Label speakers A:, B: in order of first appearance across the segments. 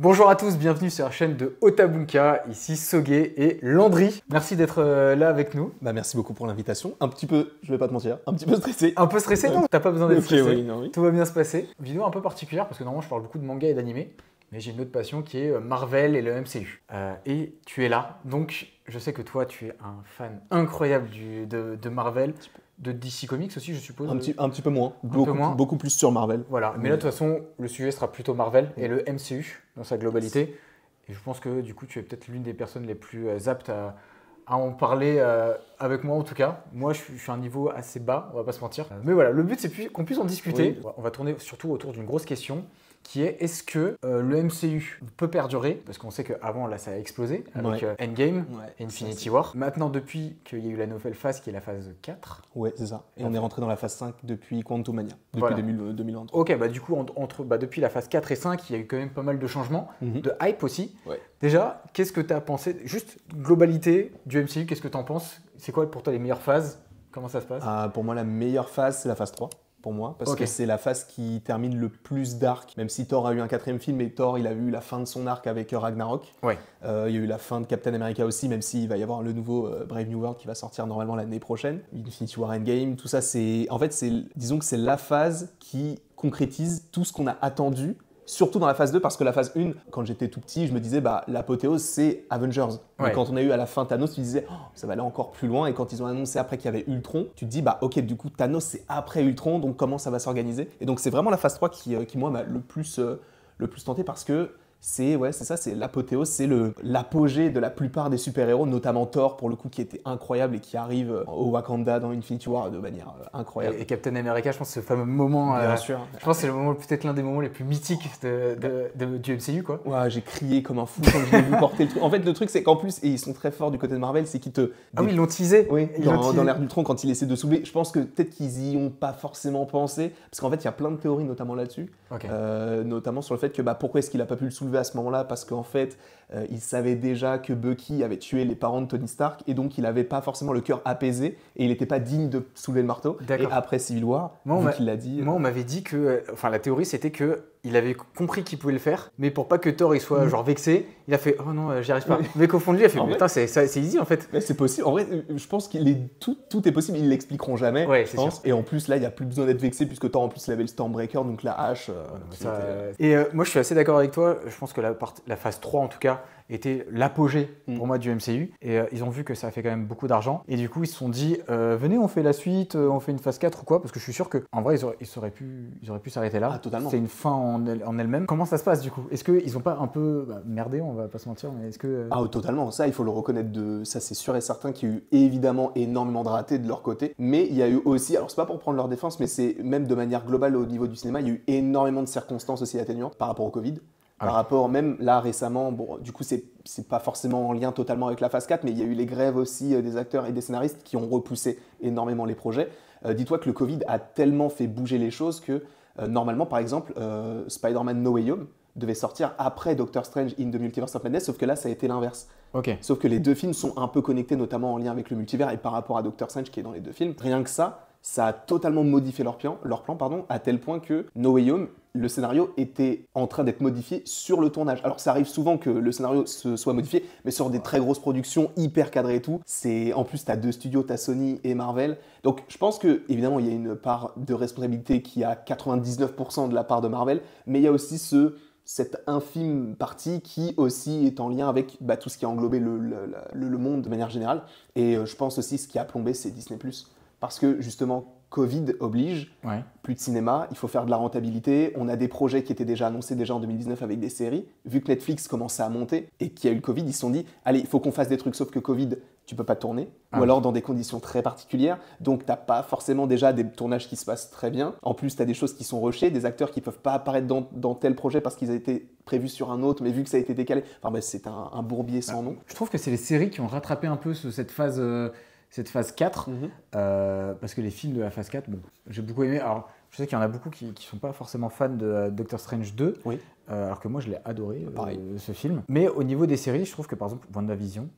A: Bonjour à tous, bienvenue sur la chaîne de Otabunka, ici Soge et Landry. Merci d'être là avec nous.
B: Bah merci beaucoup pour l'invitation. Un petit peu, je vais pas te mentir, un petit peu stressé.
A: Un peu stressé, non? T'as pas besoin d'être stressé,
B: oui, non, oui.
A: Tout va bien se passer. Vidéo un peu particulière parce que normalement je parle beaucoup de manga et d'anime, mais j'ai une autre passion qui est Marvel et le MCU. Et tu es là, donc je sais que toi tu es un fan incroyable de Marvel. De DC Comics aussi, je suppose.
B: Un petit peu moins.
A: Moins.
B: Beaucoup plus sur Marvel.
A: Voilà, mais là de toute façon, le sujet sera plutôt Marvel et le MCU dans sa globalité. Et je pense que du coup, tu es peut-être l'une des personnes les plus aptes à en parler avec moi en tout cas. Moi, je suis à un niveau assez bas, on va pas se mentir. Mais voilà, le but c'est qu'on puisse en discuter. Oui. On va tourner surtout autour d'une grosse question qui est est-ce que le MCU peut perdurer? Parce qu'on sait qu'avant, là, ça a explosé avec Endgame, Infinity War. Maintenant, depuis qu'il y a eu la nouvelle phase qui est la phase 4.
B: Ouais, c'est ça. Et on est rentré dans la phase 5 depuis Quantumania, depuis 2023.
A: Ok, bah du coup, depuis la phase 4 et 5, il y a eu quand même pas mal de changements, de hype aussi. Ouais. Déjà, qu'est-ce que tu as pensé? Juste globalité du MCU, qu'est-ce que tu en penses? C'est quoi pour toi les meilleures phases? Comment ça se passe?
B: Pour moi, la meilleure phase, c'est la phase 3. Pour moi, parce que c'est la phase qui termine le plus d'arc, même si Thor a eu un 4e film, et Thor il a eu la fin de son arc avec Ragnarok. Ouais. Il y a eu la fin de Captain America aussi, même s'il va y avoir le nouveau Brave New World qui va sortir normalement l'année prochaine. Infinity War Endgame, tout ça, disons que c'est la phase qui concrétise tout ce qu'on a attendu. Surtout dans la phase 2, parce que la phase 1, quand j'étais tout petit, je me disais, l'apothéose, c'est Avengers. Ouais. Quand on a eu à la fin Thanos, tu disais, oh, ça va aller encore plus loin. Et quand ils ont annoncé après qu'il y avait Ultron, tu te dis, ok, du coup, Thanos, c'est après Ultron, donc comment ça va s'organiser? Et donc, c'est vraiment la phase 3 qui moi, m'a le plus tenté, parce que c'est l'apothéose, c'est l'apogée de la plupart des super-héros, notamment Thor, pour le coup, qui était incroyable et qui arrive au Wakanda dans Infinity War de manière incroyable.
A: Et Captain America, je pense que ce fameux moment, bien sûr. Je pense que c'est peut-être l'un des moments les plus mythiques du MCU, quoi.
B: Ouais, j'ai crié comme un fou quand je l'ai vu porter le truc. En fait, le truc, c'est qu'en plus, et ils sont très forts du côté de Marvel, c'est qu'ils te...
A: Ah oui, ils l'ont teasé.
B: Oui, dans l'ère d'Ultron, quand il essaie de soulever. Je pense que peut-être qu'ils y ont pas forcément pensé, parce qu'en fait, il y a plein de théories, notamment là-dessus. Okay. Notamment sur le fait que pourquoi est-ce qu'il a pas pu le soulever à ce moment-là, parce qu'en fait, il savait déjà que Bucky avait tué les parents de Tony Stark, et donc il n'avait pas forcément le cœur apaisé, et il n'était pas digne de soulever le marteau. Et après Civil War, vu qu'il l'a dit...
A: Moi, on m'avait dit que... Enfin, la théorie, c'était que il avait compris qu'il pouvait le faire, mais pour pas que Thor il soit genre vexé, il a fait oh non, j'y arrive pas. Mais qu'au fond de lui, il a fait putain, c'est easy en fait.
B: C'est possible. En vrai, je pense tout est possible. Ils l'expliqueront jamais. Ouais, je pense. Et en plus, là, il n'y a plus besoin d'être vexé puisque Thor en plus il avait le Stormbreaker, donc la hache.
A: Moi, je suis assez d'accord avec toi. Je pense que la phase 3 en tout cas était l'apogée pour moi du MCU. Et ils ont vu que ça a fait quand même beaucoup d'argent. Et du coup, ils se sont dit venez, on fait la suite, on fait une phase 4 ou quoi, parce que je suis sûr qu'en vrai, ils auraient pu s'arrêter là.
B: Ah, totalement.
A: C'est une fin en elle-même. Comment ça se passe du coup? Est-ce qu'ils ont pas un peu merdé, on va pas se mentir, mais est-ce que...
B: Ah, totalement. Ça, il faut le reconnaître. Ça, c'est sûr et certain qu'il y a eu évidemment énormément de ratés de leur côté. Mais il y a eu aussi, alors c'est pas pour prendre leur défense, mais c'est même de manière globale au niveau du cinéma, il y a eu énormément de circonstances aussi atténuantes par rapport au Covid. Par rapport, même là récemment, bon, du coup, c'est pas forcément en lien totalement avec la phase 4, mais il y a eu les grèves aussi des acteurs et des scénaristes qui ont repoussé énormément les projets. Dis-toi que le Covid a tellement fait bouger les choses que normalement, par exemple, Spider-Man No Way Home devait sortir après Doctor Strange in the Multiverse of Madness, sauf que là, ça a été l'inverse. Okay. Sauf que les deux films sont un peu connectés, notamment en lien avec le multivers et par rapport à Doctor Strange qui est dans les deux films. Rien que ça a totalement modifié leur plan, à tel point que No Way Home, le scénario était en train d'être modifié sur le tournage. Alors ça arrive souvent que le scénario se soit modifié, mais sur des très grosses productions, hyper cadrées et tout. En plus, t'as deux studios, t'as Sony et Marvel. Donc je pense que évidemment il y a une part de responsabilité qui a 99% de la part de Marvel, mais il y a aussi cette infime partie qui aussi est en lien avec tout ce qui a englobé le monde de manière générale. Et je pense aussi ce qui a plombé, c'est Disney+. Parce que justement, Covid oblige, plus de cinéma, il faut faire de la rentabilité. On a des projets qui étaient déjà annoncés en 2019 avec des séries. Vu que Netflix commençait à monter et qu'il y a eu le Covid, ils se sont dit, allez, il faut qu'on fasse des trucs, sauf que Covid, tu peux pas tourner. Ou alors dans des conditions très particulières. Donc t'as pas forcément déjà des tournages qui se passent très bien. En plus, t'as des choses qui sont rushées, des acteurs qui peuvent pas apparaître dans tel projet parce qu'ils ont été prévus sur un autre, mais vu que ça a été décalé. Enfin, c'est un bourbier sans nom.
A: Je trouve que c'est les séries qui ont rattrapé un peu cette phase 4, parce que les films de la phase 4, bon, j'ai beaucoup aimé. Alors, je sais qu'il y en a beaucoup qui ne sont pas forcément fans de Doctor Strange 2, alors que moi, je l'ai adoré, ce film. Mais au niveau des séries, je trouve que, par exemple, WandaVision,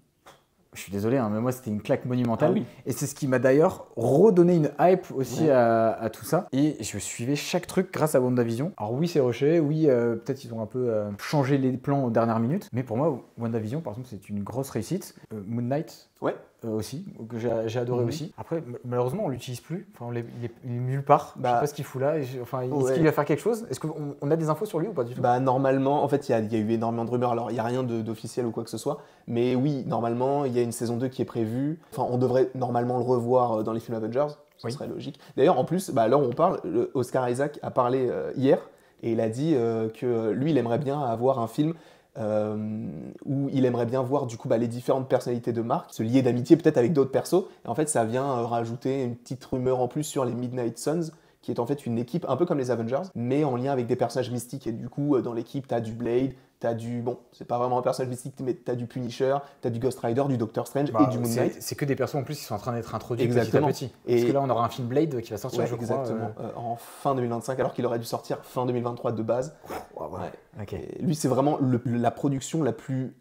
A: Je suis désolé, hein, mais moi c'était une claque monumentale.
B: Ah oui.
A: Et c'est ce qui m'a d'ailleurs redonné une hype aussi à tout ça. Et je suivais chaque truc grâce à WandaVision. Alors oui, c'est rushé, oui, peut-être ils ont un peu changé les plans aux dernières minutes. Mais pour moi, WandaVision, par exemple, c'est une grosse réussite. Moon Knight,
B: Ouais.
A: aussi, que j'ai adoré aussi. Après, malheureusement, on l'utilise plus. Enfin, il est nulle part. Je sais pas ce qu'il fout là. Est-ce qu'il va faire quelque chose? Est-ce qu'on a des infos sur lui ou pas du tout?
B: Bah, normalement, en fait, il y a eu énormément de rumeurs. Alors, il n'y a rien d'officiel ou quoi que ce soit. Mais oui, normalement, il y a une saison 2 qui est prévue. Enfin, on devrait normalement le revoir dans les films Avengers. Ce serait logique. D'ailleurs, en plus, à l'heure où on parle, Oscar Isaac a parlé hier et il a dit que lui, il aimerait bien avoir un film où il aimerait bien voir du coup les différentes personnalités de Marc se lier d'amitié peut-être avec d'autres persos. Et en fait, ça vient rajouter une petite rumeur en plus sur les Midnight Suns, qui est en fait une équipe un peu comme les Avengers, mais en lien avec des personnages mystiques. Et du coup, dans l'équipe, t'as du Blade, t'as du... Bon, c'est pas vraiment un personnage mystique, mais t'as du Punisher, t'as du Ghost Rider, du Doctor Strange et du Moon Knight.
A: C'est que des persos en plus qui sont en train d'être introduits
B: Exactement.
A: petit à petit. Parce que là, on aura un film Blade qui va sortir,
B: ouais,
A: je crois.
B: Exactement, en fin 2025, alors qu'il aurait dû sortir fin 2023 de base.
A: Okay.
B: Lui, c'est vraiment la production la plus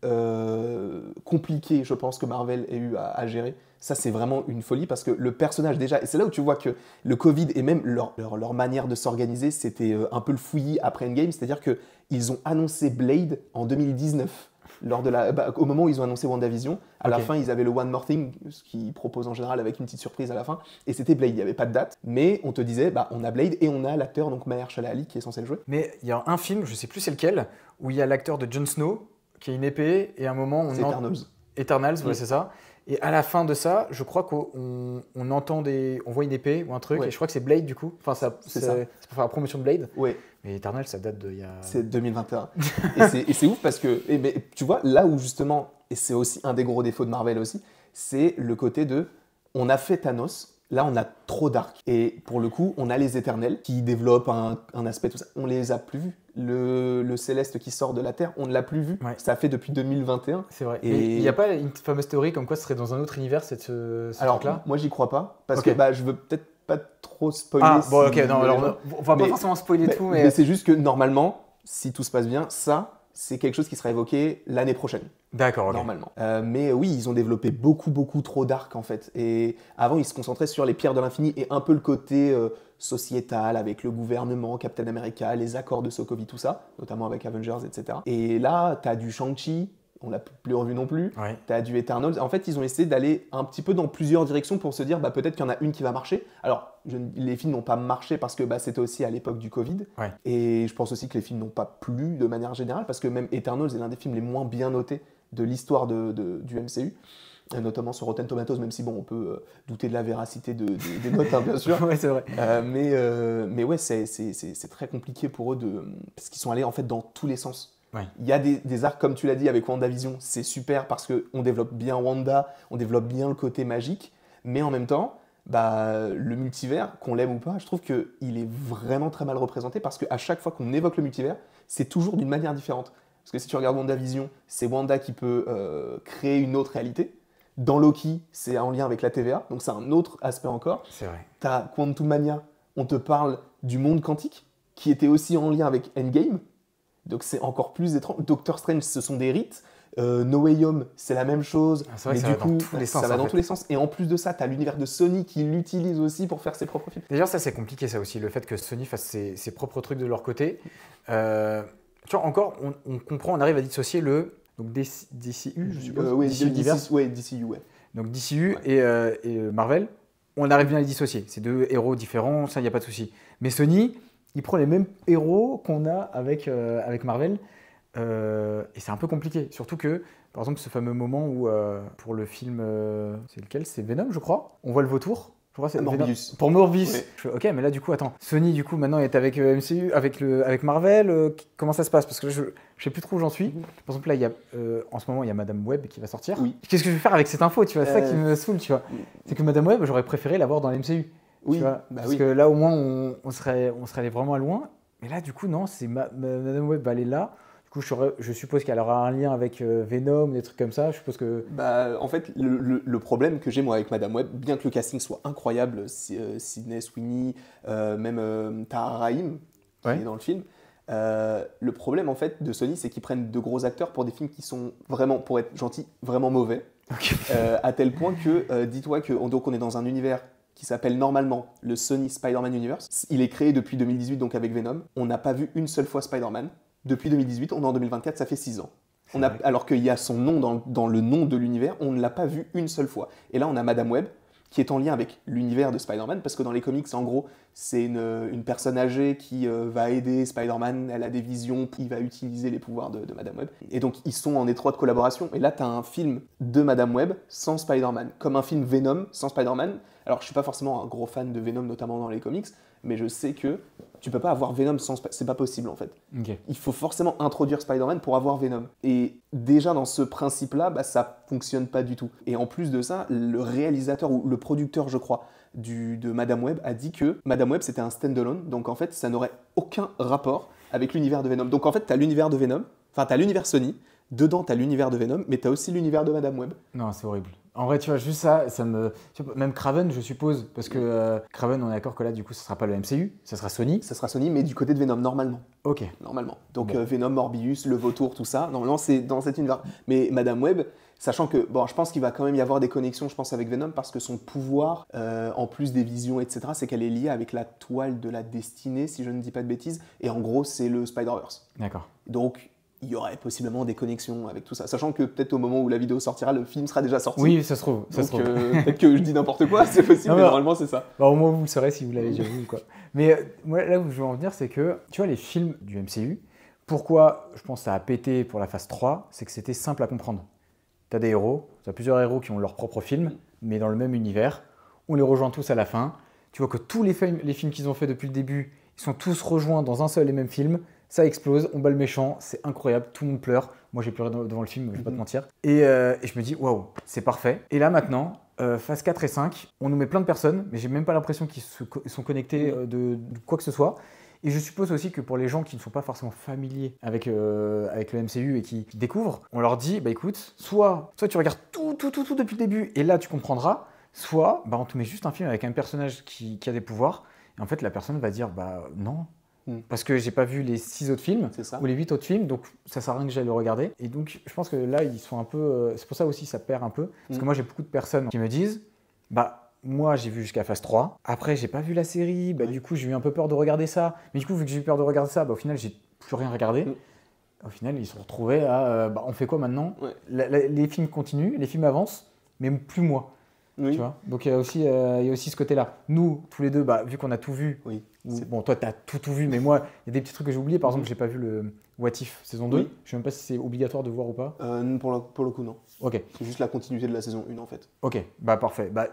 B: compliquée, je pense, que Marvel ait eu à gérer. Ça, c'est vraiment une folie parce que le personnage, déjà, et c'est là où tu vois que le Covid et même leur manière de s'organiser, c'était un peu le fouillis après Endgame. C'est-à-dire qu'ils ont annoncé Blade en 2019. Au moment où ils ont annoncé WandaVision, à la fin, ils avaient le One More Thing, ce qu'ils proposent en général avec une petite surprise à la fin, et c'était Blade. Il n'y avait pas de date, mais on te disait, on a Blade et on a l'acteur, donc Mahershala Ali, qui est censé le jouer.
A: Mais il y a un film, je sais plus c'est lequel, où il y a l'acteur de Jon Snow, qui a une épée, et à un moment,
B: c'est
A: Eternals, ouais, c'est ça. Et à la fin de ça, je crois qu'on on voit une épée ou un truc, et je crois que c'est Blade du coup. Enfin, c'est pour faire la promotion de Blade.
B: Ouais.
A: Mais Eternals, ça date d'il y a...
B: C'est 2021. et c'est ouf parce que, mais tu vois, là où justement, et c'est aussi un des gros défauts de Marvel aussi, c'est le côté de, on a fait Thanos, là on a trop dark. Et pour le coup, on a les Éternels qui développent un aspect, tout ça, on les a plus vus. Le Céleste qui sort de la Terre, on ne l'a plus vu. Ouais. Ça fait depuis 2021.
A: C'est vrai. Et il n'y a pas une fameuse théorie comme quoi ce serait dans un autre univers ce truc-là?
B: Alors, moi j'y crois pas, parce que je veux peut-être pas trop spoiler.
A: Ah, bon, ok, non, alors on va pas forcément spoiler tout, mais
B: c'est juste que normalement, si tout se passe bien, ça, c'est quelque chose qui sera évoqué l'année prochaine.
A: D'accord, ok.
B: Normalement. Mais oui, ils ont développé beaucoup trop dark en fait. Et avant, ils se concentraient sur les pierres de l'infini et un peu le côté sociétal avec le gouvernement, Captain America, les accords de Sokovie, tout ça, notamment avec Avengers, etc. Et là, t'as du Shang-Chi. On l'a plus revu non plus.
A: Ouais.
B: Tu as du Eternals. En fait, ils ont essayé d'aller un petit peu dans plusieurs directions pour se dire peut-être qu'il y en a une qui va marcher. Alors, les films n'ont pas marché parce que c'était aussi à l'époque du Covid.
A: Ouais.
B: Et je pense aussi que les films n'ont pas plu de manière générale parce que même Eternals est l'un des films les moins bien notés de l'histoire du MCU. Notamment sur Rotten Tomatoes, même si on peut douter de la véracité des notes, hein, bien sûr.
A: Ouais, c'est vrai.
B: Mais ouais, c'est très compliqué pour eux parce qu'ils sont allés en fait dans tous les sens.
A: Ouais.
B: Il y a des arcs, comme tu l'as dit, avec WandaVision, c'est super parce qu'on développe bien Wanda, on développe bien le côté magique, mais en même temps, le multivers, qu'on l'aime ou pas, je trouve qu'il est vraiment très mal représenté parce qu'à chaque fois qu'on évoque le multivers, c'est toujours d'une manière différente. Parce que si tu regardes WandaVision, c'est Wanda qui peut créer une autre réalité. Dans Loki, c'est en lien avec la TVA, donc c'est un autre aspect encore.
A: C'est vrai.
B: T'as Quantumania, on te parle du monde quantique, qui était aussi en lien avec Endgame. Donc c'est encore plus étrange. Doctor Strange, ce sont des rites. No Way Home, c'est la même chose.
A: C'est vrai que ça va dans tous les sens.
B: Ça va dans tous les sens. Et en plus de ça, tu as l'univers de Sony qui l'utilise aussi pour faire ses propres films.
A: D'ailleurs, ça c'est compliqué ça aussi, le fait que Sony fasse ses propres trucs de leur côté. Tu vois, encore, on comprend, on arrive à dissocier donc DCU, je suppose.
B: Oui,
A: DCU,
B: ouais.
A: Donc DCU et Marvel, on arrive bien à les dissocier. C'est deux héros différents, ça, il n'y a pas de souci. Mais Sony, il prend les mêmes héros qu'on a avec Marvel. Et c'est un peu compliqué. Surtout que, par exemple, ce fameux moment où, pour le film, c'est lequel? C'est Venom, je crois. On voit le vautour. Je crois que c'est
B: Morbius.
A: Pour Morbius.
B: Ouais.
A: Je fais, ok, mais là, du coup, attends. Sony, du coup, maintenant, est avec MCU, avec Marvel. Comment ça se passe? Parce que là, je ne sais plus trop où j'en suis. Par exemple, là, en ce moment, il y a Madame Web qui va sortir.
B: Oui.
A: Qu'est-ce que je vais faire avec cette info? Tu vois, c'est ça qui me saoule, tu vois. C'est que Madame Web, j'aurais préféré l'avoir dans l'MCU.
B: Oui.
A: Tu vois, parce que là, au moins, on serait allé vraiment loin. Mais là, du coup, non, c'est Madame Web, elle est là. Du coup, je suppose qu'elle aura un lien avec Venom, des trucs comme ça. Je suppose que...
B: En fait, le problème que j'ai moi avec Madame Web, bien que le casting soit incroyable, Sydney Sweeney, même Tahar Rahim, qui est dans le film, le problème en fait de Sony, c'est qu'ils prennent de gros acteurs pour des films qui sont vraiment, pour être gentils, vraiment mauvais.
A: Ok.
B: À tel point que, dis-toi qu'on est dans un univers qui s'appelle normalement le Sony Spider-Man Universe. Il est créé depuis 2018, donc avec Venom. On n'a pas vu une seule fois Spider-Man. Depuis 2018, on est en 2024, ça fait 6 ans. Alors qu'il y a son nom dans le nom de l'univers, on ne l'a pas vu une seule fois. Et là, on a Madame Web, qui est en lien avec l'univers de Spider-Man, parce que dans les comics, en gros, c'est une personne âgée qui va aider Spider-Man, elle a des visions, il va utiliser les pouvoirs de Madame Web. Et donc, ils sont en étroite collaboration. Et là, tu as un film de Madame Web sans Spider-Man, comme un film Venom sans Spider-Man. Alors, je suis pas forcément un gros fan de Venom, notamment dans les comics, mais je sais que tu peux pas avoir Venom sans Spider-Man. C'est pas possible, en fait.
A: Ok.
B: Il faut forcément introduire Spider-Man pour avoir Venom. Et déjà, dans ce principe-là, ça fonctionne pas du tout. Et en plus de ça, le réalisateur, ou le producteur, je crois, de Madame Web a dit que Madame Web, c'était un stand-alone. Donc, en fait, ça n'aurait aucun rapport avec l'univers de Venom. Donc, en fait, tu as l'univers de Venom, enfin, tu as l'univers Sony. Dedans, tu as l'univers de Venom, mais tu as aussi l'univers de Madame Web.
A: Non, c'est horrible. En vrai, tu vois, juste ça me. Tu vois, même Kraven, je suppose, parce que Kraven, on est d'accord que là, du coup, ça sera pas le MCU, ça sera Sony.
B: Ça sera Sony, mais du côté de Venom, normalement.
A: Ok.
B: Normalement. Donc,
A: Bon.
B: Venom, Morbius, le vautour, tout ça, normalement, c'est dans cet univers. Mais Madame Web, sachant que, bon, je pense qu'il va quand même y avoir des connexions, je pense, avec Venom, parce que son pouvoir, en plus des visions, etc., c'est qu'elle est liée avec la toile de la destinée, si je ne dis pas de bêtises, et en gros, c'est le Spider-Verse.
A: D'accord.
B: Donc, il y aurait possiblement des connexions avec tout ça. Sachant que peut-être au moment où la vidéo sortira, le film sera déjà sorti.
A: Oui, ça se trouve.
B: Donc, peut-être que je dis n'importe quoi, c'est possible,
A: Non,
B: mais
A: non.
B: normalement, c'est ça.
A: Bah, au moins, vous le saurez si vous l'avez déjà vu, quoi. Mais moi, là où je veux en venir, c'est que, tu vois, les films du MCU, pourquoi je pense que ça a pété pour la phase 3, c'est que c'était simple à comprendre. T'as des héros, t'as plusieurs héros qui ont leur propre film, mais dans le même univers. On les rejoint tous à la fin. Tu vois que tous les films qu'ils ont fait depuis le début, ils sont tous rejoints dans un seul et même film. Ça explose, on bat le méchant, c'est incroyable, tout le monde pleure. Moi, j'ai pleuré devant le film, je vais pas te mentir. Et je me dis, waouh, c'est parfait. Et là, maintenant, phase 4 et 5, on nous met plein de personnes, mais j'ai même pas l'impression qu'ils sont connectés de quoi que ce soit. Et je suppose aussi que pour les gens qui ne sont pas forcément familiers avec le MCU et qui découvrent, on leur dit, bah écoute, soit tu regardes tout depuis le début et là tu comprendras, soit bah, on te met juste un film avec un personnage qui a des pouvoirs et en fait la personne va dire, bah non, parce que j'ai pas vu les 6 autres films
B: C'est ça.
A: ou les 8 autres films, donc ça sert à rien que j'aille le regarder. Et donc je pense que là ils sont un peu, c'est pour ça aussi ça perd un peu, parce que moi j'ai beaucoup de personnes qui me disent, bah moi, j'ai vu jusqu'à phase 3. Après, j'ai pas vu la série. Bah, du coup, j'ai eu un peu peur de regarder ça. Mais du coup, vu que j'ai eu peur de regarder ça, bah, au final, j'ai plus rien regardé. Au final, ils se sont retrouvés à bah, on fait quoi maintenant?
B: Ouais.
A: Les films continuent, les films avancent, mais plus moi.
B: Oui.
A: Tu vois, donc il y a aussi ce côté-là. Nous, tous les deux, bah, vu qu'on a tout vu,
B: Oui.
A: bon, toi, tu as tout vu, mais moi, il y a des petits trucs que j'ai oubliés. Par exemple, j'ai pas vu le What If saison 2.
B: Oui.
A: Je sais même pas si c'est obligatoire de voir ou pas.
B: Pour le coup, non.
A: Ok,
B: C'est juste la continuité de la saison 1, en fait.
A: ok, bah parfait. Bah,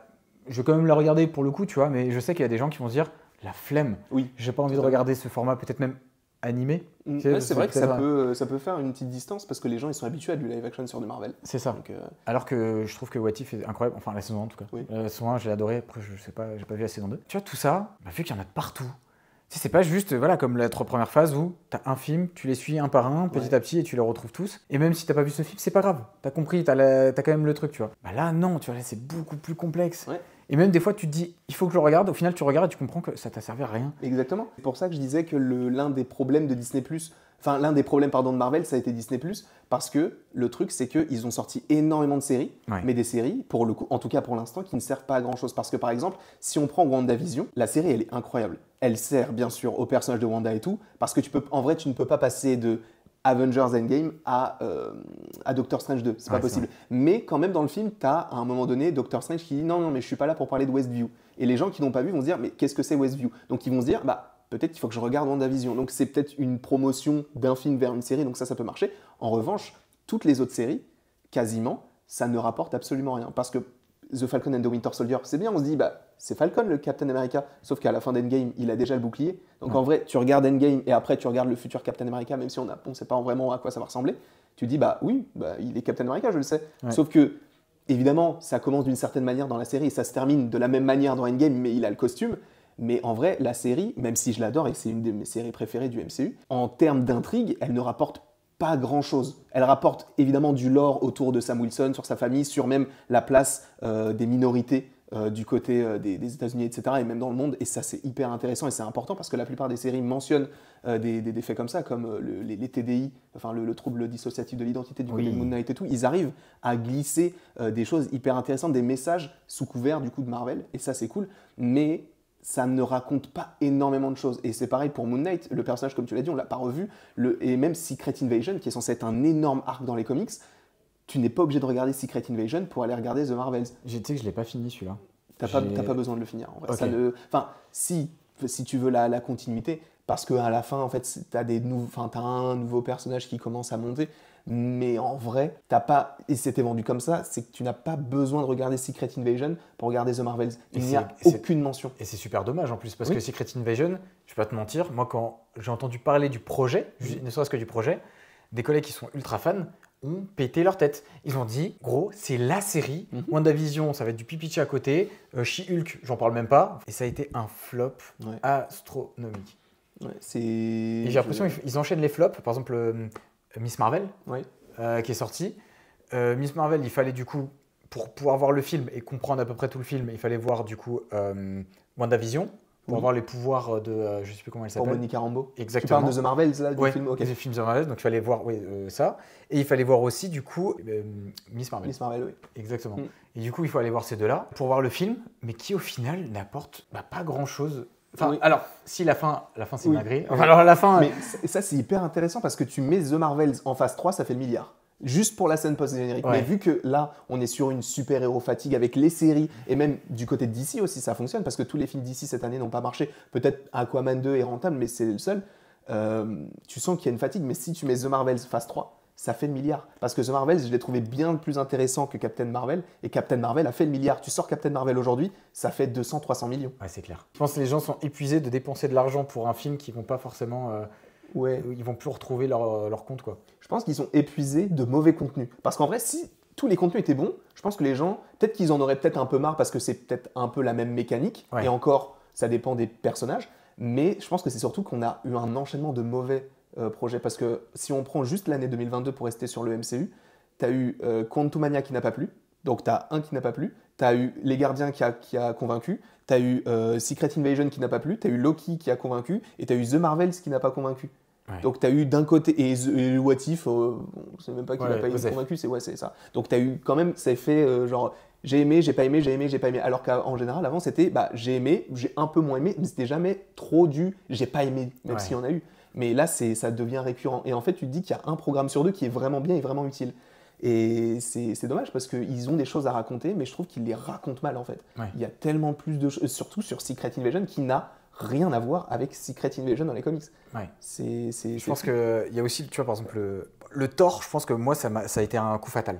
A: je vais quand même la regarder pour le coup, tu vois, mais je sais qu'il y a des gens qui vont se dire la flemme.
B: Oui.
A: J'ai pas envie de
B: Totalement.
A: regarder ce format, peut-être même animé.
B: Ouais, c'est vrai que ça
A: peut-être
B: peut faire une petite distance parce que les gens ils sont habitués à du live action sur du Marvel.
A: C'est ça.
B: Donc,
A: Alors que je trouve que What If est incroyable, enfin la saison 1 en tout cas.
B: Oui.
A: La saison 1, j'ai adoré, après je sais pas, j'ai pas vu la saison 2. Tu vois, tout ça, bah, vu qu'il y en a de partout. Tu sais, c'est pas juste voilà, comme la 3 premières phases où t'as un film, tu les suis un par un, petit à petit, et tu les retrouves tous. Et même si t'as pas vu ce film, c'est pas grave. T'as compris, t'as quand même le truc, tu vois. Bah là, non, tu vois, là, c'est beaucoup plus complexe.
B: Ouais.
A: Et même des fois, tu te dis, il faut que je le regarde. Au final, tu regardes et tu comprends que ça t'a servi à rien.
B: Exactement. C'est pour ça que je disais que l'un des problèmes de Disney+, enfin l'un des problèmes pardon de Marvel, ça a été Disney+, parce que le truc c'est qu'ils ont sorti énormément de séries,
A: Ouais.
B: mais des séries, pour le coup, en tout cas pour l'instant, qui ne servent pas à grand chose. Parce que par exemple, si on prend WandaVision, la série elle est incroyable. Elle sert bien sûr au personnage de Wanda et tout, parce que en vrai tu ne peux pas passer de Avengers Endgame à Doctor Strange 2, c'est pas
A: Ouais, c'est
B: possible. Mais quand même dans le film, tu as à un moment donné Doctor Strange qui dit non mais je suis pas là pour parler de Westview. Et les gens qui n'ont pas vu vont se dire mais qu'est-ce que c'est Westview? Donc ils vont se dire bah peut-être qu'il faut que je regarde WandaVision. Donc c'est peut-être une promotion d'un film vers une série, donc ça peut marcher. En revanche, toutes les autres séries, quasiment, ça ne rapporte absolument rien. Parce que The Falcon and the Winter Soldier, c'est bien, on se dit, bah, c'est Falcon le Captain America, sauf qu'à la fin d'Endgame, il a déjà le bouclier. Donc en vrai, tu regardes Endgame et après tu regardes le futur Captain America, même si on ne sait pas vraiment à quoi ça va ressembler, tu dis, bah oui, bah, il est Captain America, je le sais.
A: Ouais.
B: Sauf que, évidemment, ça commence d'une certaine manière dans la série et ça se termine de la même manière dans Endgame, mais il a le costume. Mais en vrai, la série, même si je l'adore et que c'est une de mes séries préférées du MCU, en termes d'intrigue, elle ne rapporte pas grand-chose. Elle rapporte évidemment du lore autour de Sam Wilson, sur sa famille, sur même la place des minorités du côté des États-Unis, etc., et même dans le monde, et ça c'est hyper intéressant et c'est important parce que la plupart des séries mentionnent des faits comme ça, comme les TDI, enfin le trouble dissociatif de l'identité du côté de Moon Knight et tout, ils arrivent à glisser des choses hyper intéressantes, des messages sous couvert du coup de Marvel, et ça c'est cool, mais ça ne raconte pas énormément de choses. Et c'est pareil pour Moon Knight, le personnage, comme tu l'as dit, on l'a pas revu, et même Secret Invasion, qui est censé être un énorme arc dans les comics, tu n'es pas obligé de regarder Secret Invasion pour aller regarder The Marvels.
A: Tu sais que je l'ai pas fini celui-là.
B: T'as pas besoin de le finir. En vrai.
A: Ok.
B: Ça ne... Enfin, si tu veux la continuité, parce qu'à la fin, en fait, t'as un nouveau personnage qui commence à monter, mais en vrai, t'as pas... Et c'était vendu comme ça, c'est que tu n'as pas besoin de regarder Secret Invasion pour regarder The Marvels. Il n'y a aucune mention.
A: Et c'est super dommage en plus, parce
B: Oui.
A: que Secret Invasion, je vais pas te mentir, moi quand j'ai entendu parler du projet, ne serait-ce que du projet, des collègues qui sont ultra fans ont pété leur tête. Ils ont dit, gros, c'est la série, WandaVision, ça va être du pipichi à côté, She-Hulk, j'en parle même pas, et ça a été un flop astronomique.
B: Ouais,
A: et j'ai l'impression qu'ils enchaînent les flops, par exemple Miss Marvel, qui est sortie. Miss Marvel, il fallait du coup, pour pouvoir voir le film et comprendre à peu près tout le film, il fallait voir du coup WandaVision, pour avoir les pouvoirs de, je sais plus comment elle s'appelle.
B: Pour Monica Rambeau.
A: Exactement.
B: Tu parles de The Marvels là, du film, ok.
A: Du film The Marvels, donc il fallait voir ça. Et il fallait voir aussi du coup Miss Marvel.
B: Miss Marvel, oui.
A: Exactement. Et du coup, il faut aller voir ces deux-là pour voir le film, mais qui au final n'apporte pas grand-chose. Enfin, alors, si la fin c'est une dinguerie. Enfin, alors la fin.
B: Mais ça, c'est hyper intéressant parce que tu mets The Marvels en phase 3, ça fait le milliard. Juste pour la scène post-générique. Mais vu que là, on est sur une super-héros fatigue avec les séries, et même du côté de DC aussi, ça fonctionne parce que tous les films DC cette année n'ont pas marché. Peut-être Aquaman 2 est rentable, mais c'est le seul. Tu sens qu'il y a une fatigue, mais si tu mets The Marvels phase 3, ça fait le milliard. Parce que The Marvels, je l'ai trouvé bien plus intéressant que Captain Marvel, et Captain Marvel a fait le milliard. Tu sors Captain Marvel aujourd'hui, ça fait 200-300 millions.
A: Ouais, c'est clair. Je pense que les gens sont épuisés de dépenser de l'argent pour un film qui vont pas forcément... Ils vont plus retrouver leur compte, quoi.
B: Je pense qu'ils sont épuisés de mauvais contenus. Parce qu'en vrai, si tous les contenus étaient bons, je pense que les gens, peut-être qu'ils en auraient peut-être un peu marre parce que c'est peut-être un peu la même mécanique. Et encore, ça dépend des personnages. Mais je pense que c'est surtout qu'on a eu un enchaînement de mauvais projets. Parce que si on prend juste l'année 2022 pour rester sur le MCU, tu as eu Quantumania qui n'a pas plu. Donc tu as un qui n'a pas plu. Tu as eu Les Gardiens qui a convaincu. Tu as eu Secret Invasion qui n'a pas plu. Tu as eu Loki qui a convaincu. Et tu as eu The Marvels qui n'a pas convaincu. Donc tu as eu d'un côté, et What If, on ne sait même pas qui n'a pas été convaincu, c'est ça. Donc tu as eu quand même, ça fait genre j'ai aimé, j'ai pas aimé, j'ai aimé, j'ai pas aimé. Alors qu'en général, avant c'était j'ai aimé, j'ai un peu moins aimé, mais c'était jamais trop du j'ai pas aimé, même s'il y en a eu. Mais là, ça devient récurrent. Et en fait, tu te dis qu'il y a un programme sur deux qui est vraiment bien et vraiment utile. Et c'est dommage parce qu'ils ont des choses à raconter, mais je trouve qu'ils les racontent mal en fait. Il y a tellement plus de choses, surtout sur Secret Invasion, qui n'a rien à voir avec Secret Invasion dans les comics.
A: Je pense qu'il y a aussi, tu vois, par exemple, le Thor, je pense que moi, ça a été un coup fatal.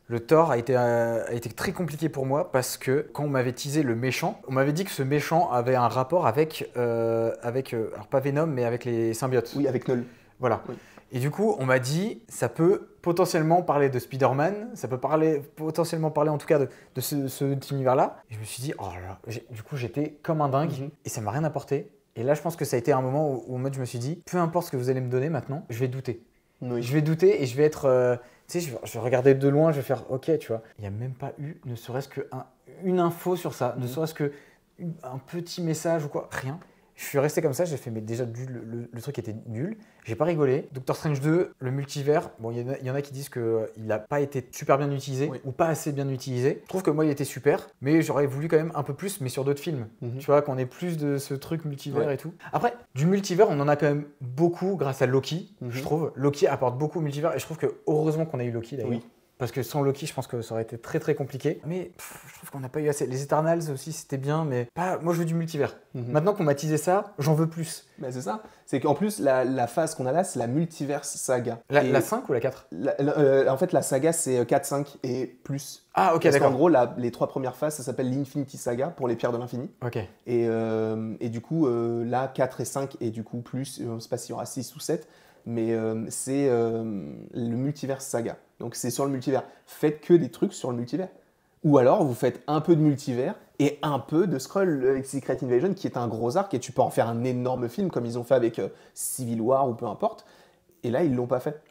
A: Le Thor a été très compliqué pour moi parce que quand on m'avait teasé le méchant, on m'avait dit que ce méchant avait un rapport avec alors pas Venom, mais avec les symbiotes.
B: Oui, avec Null.
A: Voilà. Oui. Et du coup, on m'a dit, ça peut potentiellement parler de Spider-Man, ça peut potentiellement parler en tout cas de cet univers-là. Et je me suis dit, oh là là, du coup, j'étais comme un dingue et ça m'a rien apporté. Et là, je pense que ça a été un moment où en mode, je me suis dit, peu importe ce que vous allez me donner maintenant, je vais douter. Je vais douter et je vais être, tu sais, je vais regarder de loin, je vais faire, ok, tu vois. Il n'y a même pas eu, ne serait-ce qu'une info sur ça, ne serait-ce qu'un petit message ou quoi, rien. Je suis resté comme ça, j'ai fait, mais déjà, le truc était nul. J'ai pas rigolé. Doctor Strange 2, le multivers, bon, il y en a qui disent qu'il n'a pas été super bien utilisé ou pas assez bien utilisé. Je trouve que moi, il était super, mais j'aurais voulu quand même un peu plus, mais sur d'autres films. Tu vois, qu'on ait plus de ce truc multivers et tout. Après, du multivers, on en a quand même beaucoup grâce à Loki, je trouve. Loki apporte beaucoup au multivers et je trouve que heureusement qu'on a eu Loki d'ailleurs. Parce que sans Loki, je pense que ça aurait été très très compliqué. Mais je trouve qu'on n'a pas eu assez. Les Eternals aussi, c'était bien, mais pas. Moi, je veux du multivers. Maintenant qu'on m'a teasé ça, j'en veux plus.
B: Ben, c'est ça. C'est qu'en plus, la phase qu'on a là, c'est la multiverse saga.
A: La 5 ou la 4
B: En fait, la saga, c'est 4, 5 et plus.
A: Ah, ok,
B: parce
A: d'accord.
B: En gros, les 3 premières phases, ça s'appelle l'Infinity Saga pour les pierres de l'infini.
A: Ok.
B: Et du coup, là, 4 et 5 et du coup, plus, je ne sais pas s'il y aura 6 ou 7. Mais c'est le multivers saga. Donc c'est sur le multivers. Faites que des trucs sur le multivers. Ou alors vous faites un peu de multivers et un peu de Skrull avec Secret Invasion qui est un gros arc et tu peux en faire un énorme film comme ils ont fait avec Civil War ou peu importe. Et là, ils l'ont pas fait.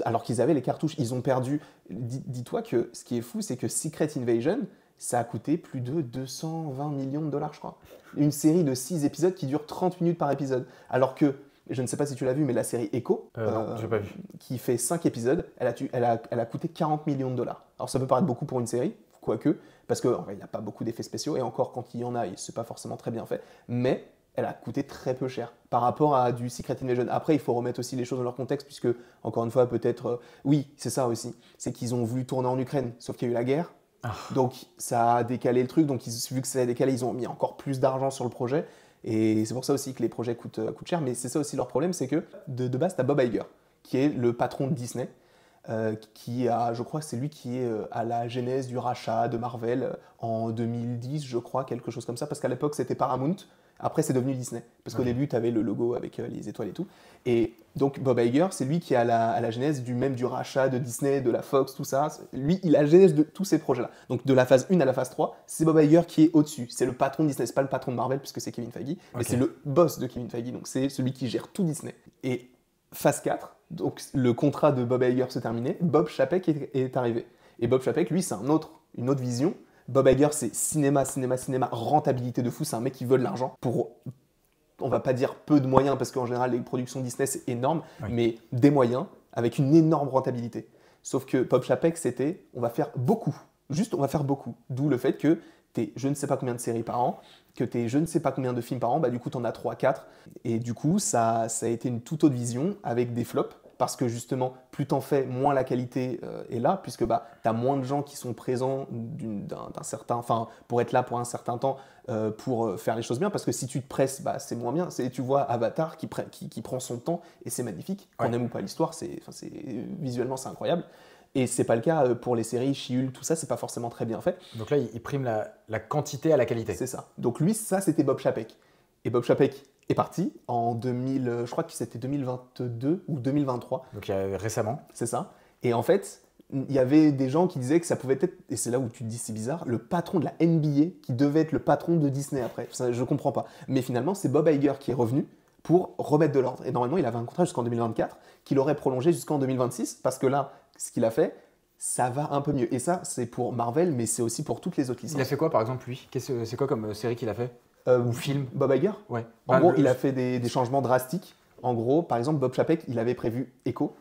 B: Alors qu'ils avaient les cartouches. Ils ont perdu. Dis-toi que ce qui est fou, c'est que Secret Invasion, ça a coûté plus de 220 millions de dollars, je crois. Une série de 6 épisodes qui dure 30 minutes par épisode. Alors que, je ne sais pas si tu l'as vu, mais la série Echo,
A: Non, j'ai pas vu.
B: qui fait 5 épisodes, elle a coûté 40 millions de dollars. Alors ça peut paraître beaucoup pour une série, quoique, parce qu'il n'y a pas beaucoup d'effets spéciaux, et encore quand il y en a, c'est pas forcément très bien fait, mais elle a coûté très peu cher par rapport à du Secret Invasion. Après, il faut remettre aussi les choses dans leur contexte, puisque, encore une fois, peut-être... oui, c'est ça aussi, c'est qu'ils ont voulu tourner en Ukraine, sauf qu'il y a eu la guerre, donc ça a décalé le truc, donc vu que ça a décalé, ils ont mis encore plus d'argent sur le projet, et c'est pour ça aussi que les projets coûtent cher, mais c'est ça aussi leur problème, c'est que de base, tu as Bob Iger, qui est le patron de Disney, qui a, je crois que c'est lui qui est à la genèse du rachat de Marvel en 2010, je crois, quelque chose comme ça, parce qu'à l'époque c'était Paramount, après c'est devenu Disney, parce qu'au début tu avais le logo avec les étoiles et tout, et donc Bob Iger, c'est lui qui est à la genèse du rachat de Disney, de la Fox, tout ça, lui il a la genèse de tous ces projets-là, donc de la phase 1 à la phase 3, c'est Bob Iger qui est au-dessus, c'est le patron de Disney, c'est pas le patron de Marvel puisque c'est Kevin Feige, mais c'est le boss de Kevin Feige, donc c'est celui qui gère tout Disney, et phase 4, donc le contrat de Bob Iger s'est terminé, Bob Chapek est arrivé. Et Bob Chapek, lui, c'est une autre vision. Bob Iger, c'est cinéma, rentabilité de fou, c'est un mec qui veut de l'argent pour, on va pas dire peu de moyens, parce qu'en général, les productions Disney, c'est énorme, mais des moyens avec une énorme rentabilité. Sauf que Bob Chapek, c'était, on va faire beaucoup, juste on va faire beaucoup. D'où le fait que t'es je ne sais pas combien de séries par an, que t'es je ne sais pas combien de films par an, bah du coup t'en as 3, 4. Et du coup, ça a été une toute autre vision avec des flops. Parce que justement, plus t'en fais, moins la qualité est là, puisque bah, tu as moins de gens qui sont présents pour être là pour un certain temps, pour faire les choses bien. Parce que si tu te presses, bah, c'est moins bien. Tu vois Avatar qui prend son temps et c'est magnifique. Qu'on aime ou pas l'histoire, visuellement c'est incroyable. Et c'est pas le cas pour les séries, She-Hulk, tout ça, c'est pas forcément très bien fait.
A: Donc là, il prime la quantité à la qualité.
B: C'est ça. Donc lui, ça, c'était Bob Chapek. Et Bob Chapek est parti en 2000, je crois que c'était 2022 ou 2023.
A: Donc récemment.
B: C'est ça. Et en fait, il y avait des gens qui disaient que ça pouvait être, et c'est là où tu te dis c'est bizarre, le patron de la NBA qui devait être le patron de Disney après. Ça, je comprends pas. Mais finalement, c'est Bob Iger qui est revenu pour remettre de l'ordre. Et normalement, il avait un contrat jusqu'en 2024 qu'il aurait prolongé jusqu'en 2026 parce que là, ce qu'il a fait, ça va un peu mieux. Et ça, c'est pour Marvel, mais c'est aussi pour toutes les autres licences.
A: Il a fait quoi, par exemple, lui? C'est quoi comme série qu'il a fait? Ou film?
B: Bob Iger?
A: Ouais.
B: En gros, il a fait des changements drastiques. En gros, par exemple, Bob Chapek, il avait prévu Echo.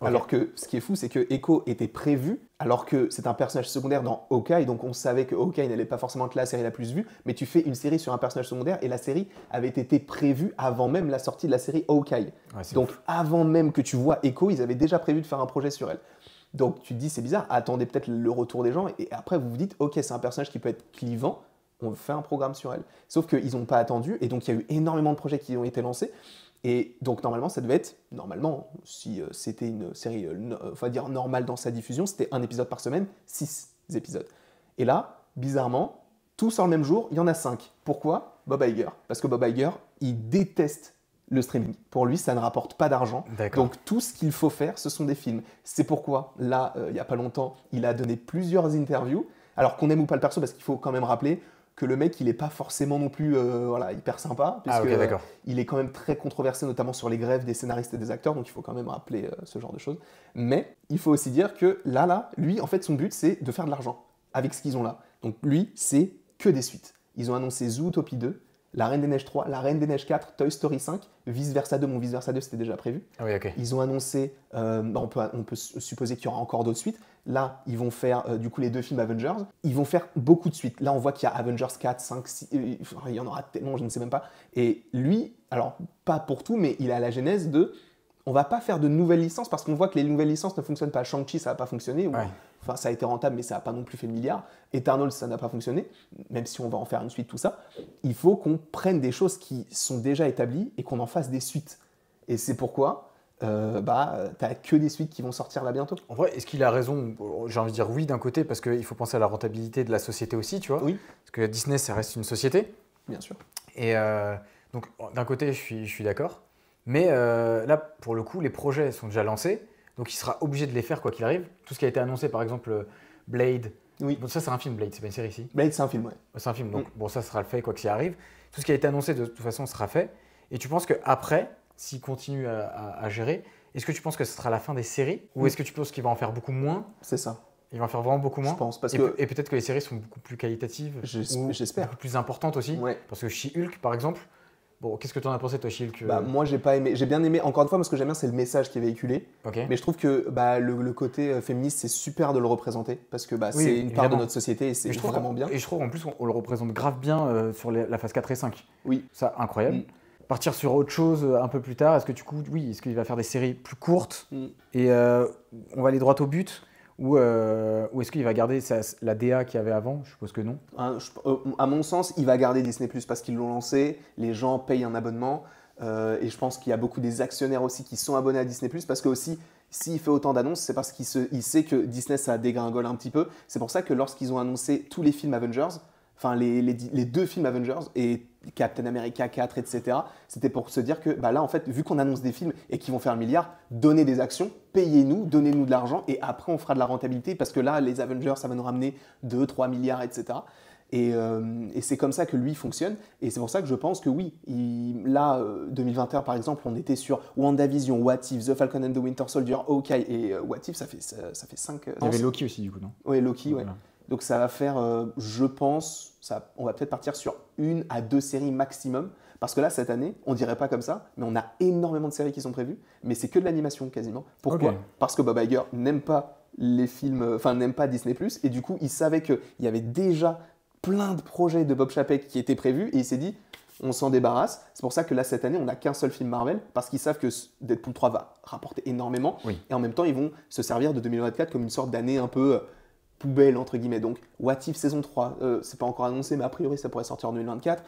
B: Okay. Alors que ce qui est fou, c'est que Echo était prévu, alors que c'est un personnage secondaire dans Hawkeye, donc on savait que Hawkeye n'allait pas forcément être la série la plus vue, mais tu fais une série sur un personnage secondaire et la série avait été prévue avant même la sortie de la série Hawkeye. Ouais, donc avant même que tu vois Echo, ils avaient déjà prévu de faire un projet sur elle. Donc tu te dis, c'est bizarre, attendez peut-être le retour des gens, et après vous vous dites, ok, c'est un personnage qui peut être clivant, on fait un programme sur elle. Sauf qu'ils n'ont pas attendu, et donc il y a eu énormément de projets qui ont été lancés. Et donc normalement, ça devait être, si c'était une série, on va dire normale dans sa diffusion, c'était un épisode par semaine, 6 épisodes. Et là, bizarrement, tout sort le même jour, il y en a 5. Pourquoi? Bob Iger. Parce que Bob Iger, il déteste le streaming. Pour lui, ça ne rapporte pas d'argent. Donc tout ce qu'il faut faire, ce sont des films. C'est pourquoi, là, il n'y a pas longtemps, il a donné plusieurs interviews. Alors qu'on aime ou pas le perso, parce qu'il faut quand même rappeler que le mec, il n'est pas forcément non plus hyper sympa, parce il est quand même très controversé, notamment sur les grèves des scénaristes et des acteurs, donc il faut quand même rappeler ce genre de choses. Mais il faut aussi dire que là, lui, en fait, son but, c'est de faire de l'argent avec ce qu'ils ont là. Donc lui, c'est que des suites. Ils ont annoncé Zootopie 2, La Reine des Neiges 3, La Reine des Neiges 4, Toy Story 5, Vice Versa 2, Vice Versa 2, c'était déjà prévu.
A: Ah oui, okay.
B: Ils ont annoncé, on peut supposer qu'il y aura encore d'autres suites. Là, ils vont faire du coup les 2 films Avengers. Ils vont faire beaucoup de suites. Là, on voit qu'il y a Avengers 4, 5, 6, il y en aura tellement, je ne sais même pas. Et lui, alors pas pour tout, mais il a la genèse de, on va pas faire de nouvelles licences parce qu'on voit que les nouvelles licences ne fonctionnent pas. Shang-Chi, ça n'a pas fonctionné. Ouais. Enfin, ça a été rentable, mais ça n'a pas non plus fait le milliard. Eternals, ça n'a pas fonctionné, même si on va en faire une suite, tout ça. Il faut qu'on prenne des choses qui sont déjà établies et qu'on en fasse des suites. Et c'est pourquoi t'as que des suites qui vont sortir là bientôt.
A: En vrai, est-ce qu'il a raison? J'ai envie de dire oui d'un côté, parce qu'il faut penser à la rentabilité de la société aussi, tu vois.
B: Oui.
A: Parce que Disney, ça reste une société.
B: Bien sûr.
A: Et donc, d'un côté, je suis d'accord. Mais là, pour le coup, les projets sont déjà lancés. Donc, il sera obligé de les faire quoi qu'il arrive. Tout ce qui a été annoncé, par exemple, Blade.
B: Oui.
A: Bon, ça, c'est un film, Blade, c'est pas une série ici.
B: Blade, c'est un film, ouais.
A: C'est un film, donc bon, ça sera le fait quoi qu'il arrive. Tout ce qui a été annoncé, de toute façon, sera fait. Et tu penses qu'après, s'il continue à gérer, est-ce que tu penses que ce sera la fin des séries? Ou est-ce que tu penses qu'il va en faire beaucoup moins?
B: C'est ça.
A: Ils vont en faire vraiment beaucoup moins.
B: Je pense, parce
A: et,
B: que
A: et peut-être que les séries sont beaucoup plus qualitatives.
B: j'espère.
A: Beaucoup plus importantes aussi.
B: Ouais.
A: Parce que She-Hulk, par exemple, bon, qu'est-ce que tu en as pensé, toi, She-Hulk
B: Moi, j'ai pas aimé. J'ai bien aimé, encore une fois, parce que j'aime bien, c'est le message qui est véhiculé.
A: Ok.
B: Mais je trouve que le côté féministe, c'est super de le représenter, parce que
A: Oui,
B: c'est une part de
A: évidemment.
B: notre société et c'est vraiment bien.
A: Et je trouve en plus on le représente grave bien sur la phase 4 et 5.
B: Oui.
A: Ça, incroyable.
B: Mm.
A: Partir sur autre chose un peu plus tard, est-ce qu'il va faire des séries plus courtes et on va aller droit au but ou est-ce qu'il va garder la DA qu'il y avait avant? Je suppose que non.
B: À mon sens, il va garder Disney+, parce qu'ils l'ont lancé, les gens payent un abonnement, et je pense qu'il y a beaucoup des actionnaires aussi qui sont abonnés à Disney+, parce que aussi, s'il fait autant d'annonces, c'est parce qu'il sait que Disney, ça dégringole un petit peu. C'est pour ça que lorsqu'ils ont annoncé tous les films Avengers, enfin les 2 films Avengers et Captain America 4, etc., c'était pour se dire que là, en fait, vu qu'on annonce des films et qu'ils vont faire 1 milliard, donnez des actions, payez-nous, donnez-nous de l'argent et après on fera de la rentabilité parce que là, les Avengers, ça va nous ramener 2-3 milliards, etc. Et c'est comme ça que lui fonctionne. Et c'est pour ça que je pense que oui, 2021 par exemple, on était sur WandaVision, What If, The Falcon and the Winter Soldier, Hawkeye et What If, ça fait 5
A: Il y avait Loki aussi, du coup, non?
B: Oui, Loki, ouais.
A: Voilà.
B: Donc ça va faire, je pense, on va peut-être partir sur 1 à 2 séries maximum. Parce que là, cette année, on dirait pas comme ça, mais on a énormément de séries qui sont prévues. Mais c'est que de l'animation quasiment. Pourquoi? Parce que Bob Iger n'aime pas les films, n'aime pas Disney+. Et du coup, il savait qu'il y avait déjà plein de projets de Bob Chapek qui étaient prévus. Et il s'est dit, on s'en débarrasse. C'est pour ça que là, cette année, on n'a qu'un seul film Marvel. Parce qu'ils savent que Deadpool 3 va rapporter énormément.
A: Oui.
B: Et en même temps, ils vont se servir de 2024 comme une sorte d'année un peu poubelle, entre guillemets. Donc, What If saison 3, c'est pas encore annoncé, mais a priori, ça pourrait sortir en 2024.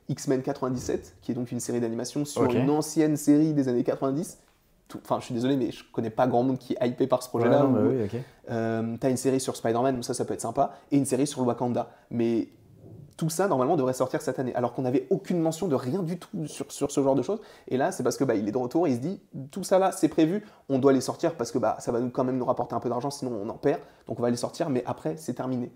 B: X-Men 97, qui est donc une série d'animation sur une ancienne série des années 90. Enfin, je suis désolé, mais je connais pas grand monde qui est hypé par ce projet-là. T'as une série sur Spider-Man, donc ça peut être sympa, et une série sur le Wakanda. Mais tout ça, normalement, devrait sortir cette année, alors qu'on n'avait aucune mention de rien du tout sur ce genre de choses. Et là, c'est parce que il est de retour et il se dit, tout ça là, c'est prévu, on doit les sortir parce que ça va quand même nous rapporter un peu d'argent, sinon on en perd. Donc on va les sortir, mais après, c'est terminé,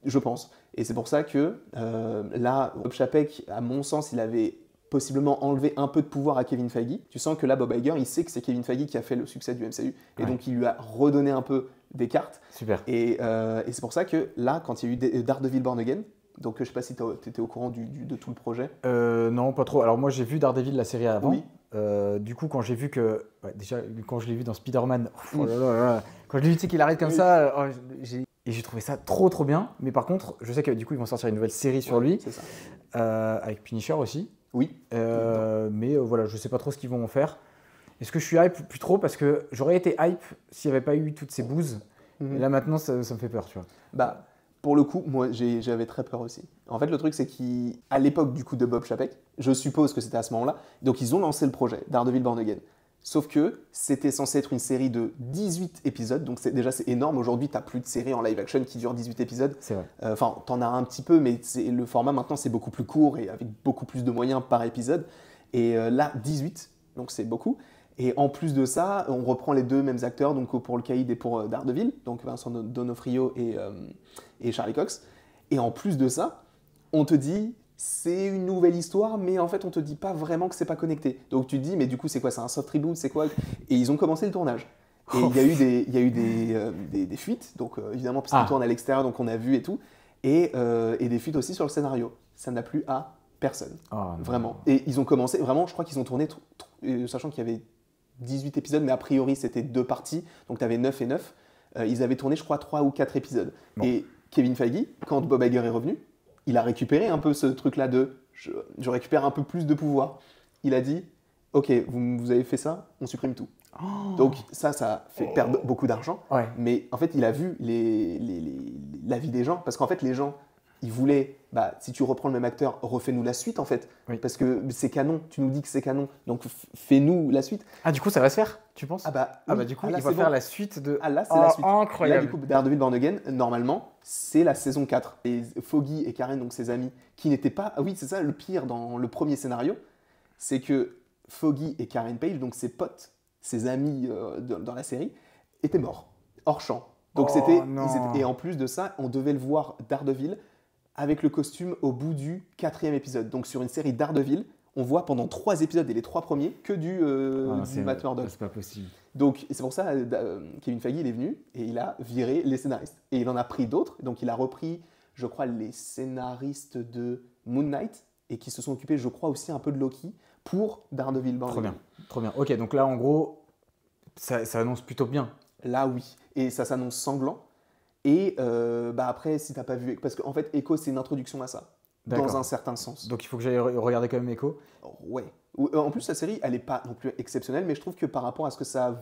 B: je pense. Et c'est pour ça que là, Bob Chapek, à mon sens, il avait possiblement enlevé un peu de pouvoir à Kevin Feige. Tu sens que là, Bob Iger, il sait que c'est Kevin Feige qui a fait le succès du MCU. Et donc, il lui a redonné un peu des cartes.
A: Super.
B: Et c'est pour ça que là, quand il y a eu Daredevil Born Again, donc je sais pas si tu étais au courant de tout le projet.
A: Non, pas trop. Alors moi, j'ai vu Daredevil, la série avant.
B: Oui.
A: Du coup, quand j'ai vu que... déjà, quand je l'ai vu dans Spider-Man, quand je l'ai vu qu'il arrête comme ça, j'ai trouvé ça trop bien. Mais par contre, je sais que du coup, ils vont sortir une nouvelle série sur lui.
B: C'est ça.
A: Avec Punisher aussi.
B: Oui.
A: Mais voilà, je sais pas trop ce qu'ils vont en faire. Est-ce que je suis hype? Plus trop, parce que j'aurais été hype s'il n'y avait pas eu toutes ces bouses. Et là maintenant, ça me fait peur, tu vois.
B: Pour le coup, moi j'avais très peur aussi. En fait, le truc c'est qu'à l'époque du coup de Bob Chapek, je suppose que c'était à ce moment-là, donc ils ont lancé le projet Daredevil Born Again. Sauf que c'était censé être une série de 18 épisodes, donc c'est énorme. Aujourd'hui, tu n'as plus de séries en live action qui durent 18 épisodes.
A: C'est vrai.
B: Enfin, tu en as un petit peu, mais le format maintenant c'est beaucoup plus court et avec beaucoup plus de moyens par épisode. Et là, 18, donc c'est beaucoup. Et en plus de ça, on reprend les 2 mêmes acteurs, donc pour le Caïd et pour Daredevil, donc Vincent D'Onofrio et Charlie Cox. Et en plus de ça, on te dit, c'est une nouvelle histoire, mais en fait, on te dit pas vraiment que c'est pas connecté. Donc tu te dis, mais du coup, c'est quoi? C'est un soft reboot? C'est quoi? Et ils ont commencé le tournage. Et il y a eu des fuites, donc évidemment, parce qu'ils tournent à l'extérieur, donc on a vu et tout. Et des fuites aussi sur le scénario. Ça n'a plu à personne. Vraiment. Et ils ont commencé, vraiment, je crois qu'ils ont tourné, sachant qu'il y avait 18 épisodes, mais a priori c'était 2 parties, donc tu avais 9 et 9. Ils avaient tourné, je crois, 3 ou 4 épisodes. Bon. Et Kevin Feige, quand Bob Iger est revenu, il a récupéré un peu ce truc-là de je récupère un peu plus de pouvoir. Il a dit, ok, vous avez fait ça, on supprime tout. Donc ça fait perdre beaucoup d'argent, mais en fait il a vu l'avis des gens, parce qu'en fait les gens, ils voulaient, si tu reprends le même acteur, refais-nous la suite en fait, parce que c'est canon, tu nous dis que c'est canon, donc fais-nous la suite.
A: Ah, du coup ça va se faire, tu penses? Du coup il va faire la suite de...
B: Ah là c'est la suite.
A: Incroyable.
B: Là du coup Daredevil Born Again, normalement, c'est la saison 4. Et Foggy et Karen, donc ses amis, qui n'étaient pas... Ah oui, c'est ça le pire dans le premier scénario, c'est que Foggy et Karen Page, donc ses potes, ses amis dans la série, étaient morts, hors champ. Donc et en plus de ça, on devait le voir Daredevil avec le costume au bout du 4e épisode. Donc sur une série Daredevil, on voit pendant 3 épisodes et les 3 premiers que du Matt Murdock.
A: C'est pas possible.
B: Donc c'est pour ça Kevin Feige il est venu et il a viré les scénaristes. Et il en a pris d'autres. Donc il a repris, je crois, les scénaristes de Moon Knight et qui se sont occupés, je crois, aussi un peu de Loki pour Daredevil.
A: Trop bien, trop bien. Ok, donc là en gros, ça annonce plutôt bien.
B: Là oui, et ça s'annonce sanglant. Et après, si t'as pas vu, parce qu'en fait Echo c'est une introduction à ça. Dans un certain sens.
A: Donc il faut que j'aille regarder quand même Echo.
B: Ouais. En plus, la série, elle n'est pas non plus exceptionnelle, mais je trouve que par rapport à ce que ça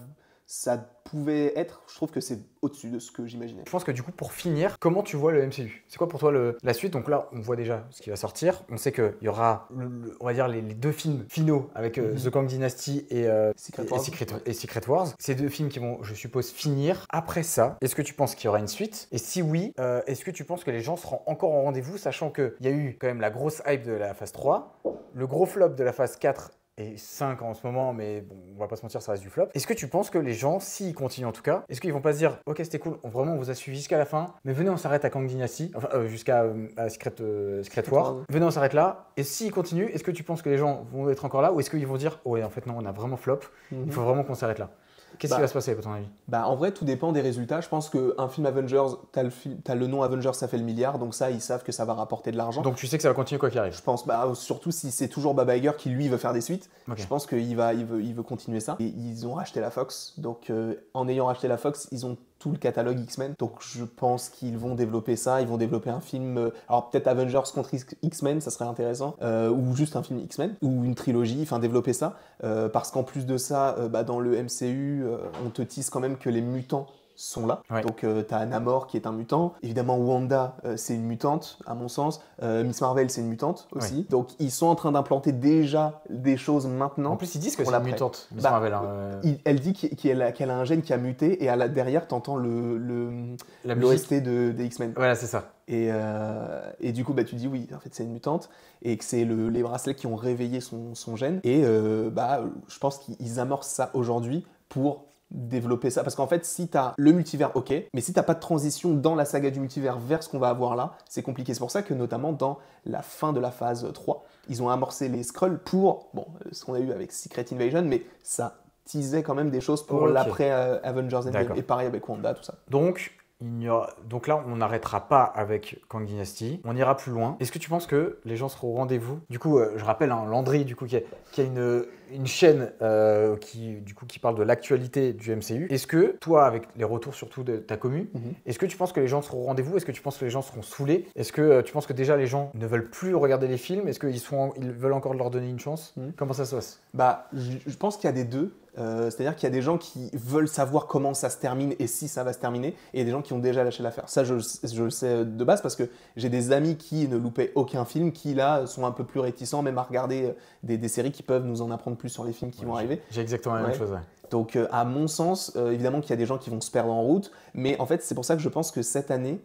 B: pouvait être, je trouve que c'est au-dessus de ce que j'imaginais.
A: Je pense que du coup, pour finir, comment tu vois le MCU? C'est quoi pour toi la suite? Donc là, on voit déjà ce qui va sortir. On sait qu'il y aura, on va dire, les 2 films finaux avec The Kang Dynasty et Secret Wars. Ces 2 films qui vont, je suppose, finir. Après ça, est-ce que tu penses qu'il y aura une suite? Et si oui, est-ce que tu penses que les gens seront encore au rendez-vous, sachant qu'il y a eu quand même la grosse hype de la phase 3, le gros flop de la phase 4 et 5 en ce moment, mais bon, on va pas se mentir, ça reste du flop. Est-ce que tu penses que les gens, s'ils continuent en tout cas, est-ce qu'ils vont pas se dire, ok, c'était cool, vraiment on vous a suivi jusqu'à la fin, mais venez, on s'arrête à Kang Dynasty, enfin jusqu'à Secret War, venez, on s'arrête là, et s'ils continuent, est-ce que tu penses que les gens vont être encore là, ou est-ce qu'ils vont dire, ouais, en fait non, on a vraiment flop, il faut vraiment qu'on s'arrête là? Qu'est-ce qui va se passer, à ton avis?
B: En vrai, tout dépend des résultats. Je pense qu'un film Avengers, t'as le nom Avengers, ça fait le milliard, donc ça, ils savent que ça va rapporter de l'argent.
A: Donc tu sais que ça va continuer quoi qu'il arrive?
B: Je pense, surtout si c'est toujours Bob Iger qui, lui, veut faire des suites. Okay. Je pense qu'il veut continuer ça. Et ils ont racheté la Fox, donc en ayant racheté la Fox, ils ont tout le catalogue X-Men. Donc je pense qu'ils vont développer ça, ils vont développer un film, alors peut-être Avengers contre X-Men, ça serait intéressant, ou juste un film X-Men, ou une trilogie, enfin développer ça, parce qu'en plus de ça, dans le MCU, on te tease quand même que les mutants sont là. Ouais. Donc t'as Namor qui est un mutant, évidemment Wanda c'est une mutante à mon sens, Miss Marvel c'est une mutante aussi. Ouais. Donc ils sont en train d'implanter déjà des choses maintenant.
A: En plus ils disent que c'est une mutante, Miss Marvel.
B: Elle dit qu'elle a un gène qui a muté et derrière t'entends l'OST des X-Men.
A: Voilà, c'est ça.
B: Et du coup tu dis oui, en fait c'est une mutante et que c'est les bracelets qui ont réveillé son gène et je pense qu'ils amorcent ça aujourd'hui pour développer ça, parce qu'en fait si t'as le multivers, ok, mais si t'as pas de transition dans la saga du multivers vers ce qu'on va avoir là, c'est compliqué. C'est pour ça que notamment dans la fin de la phase 3, ils ont amorcé les Skrulls pour, ce qu'on a eu avec Secret Invasion, mais ça teasait quand même des choses pour l'après Avengers Endgame, et pareil avec Wanda, tout ça.
A: Donc là, on n'arrêtera pas avec Kang Dynasty, on ira plus loin. Est-ce que tu penses que les gens seront au rendez-vous? Du coup, je rappelle, Landry, du coup, qui a une chaîne qui parle de l'actualité du MCU. Est-ce que toi, avec les retours surtout de ta commu, est-ce que tu penses que les gens seront au rendez-vous? Est-ce que tu penses que les gens seront saoulés? Est-ce que tu penses que déjà les gens ne veulent plus regarder les films? Est-ce qu'ils veulent encore leur donner une chance? Comment ça se passe?
B: Je pense qu'il y a des deux. C'est-à-dire qu'il y a des gens qui veulent savoir comment ça se termine et si ça va se terminer, et il y a des gens qui ont déjà lâché l'affaire. Ça, je le sais de base parce que j'ai des amis qui ne loupaient aucun film, qui là sont un peu plus réticents même à regarder des séries qui peuvent nous en apprendre plus sur les films qui vont arriver.
A: J'ai exactement la même chose, ouais.
B: Donc à mon sens, évidemment qu'il y a des gens qui vont se perdre en route, mais en fait c'est pour ça que je pense que cette année,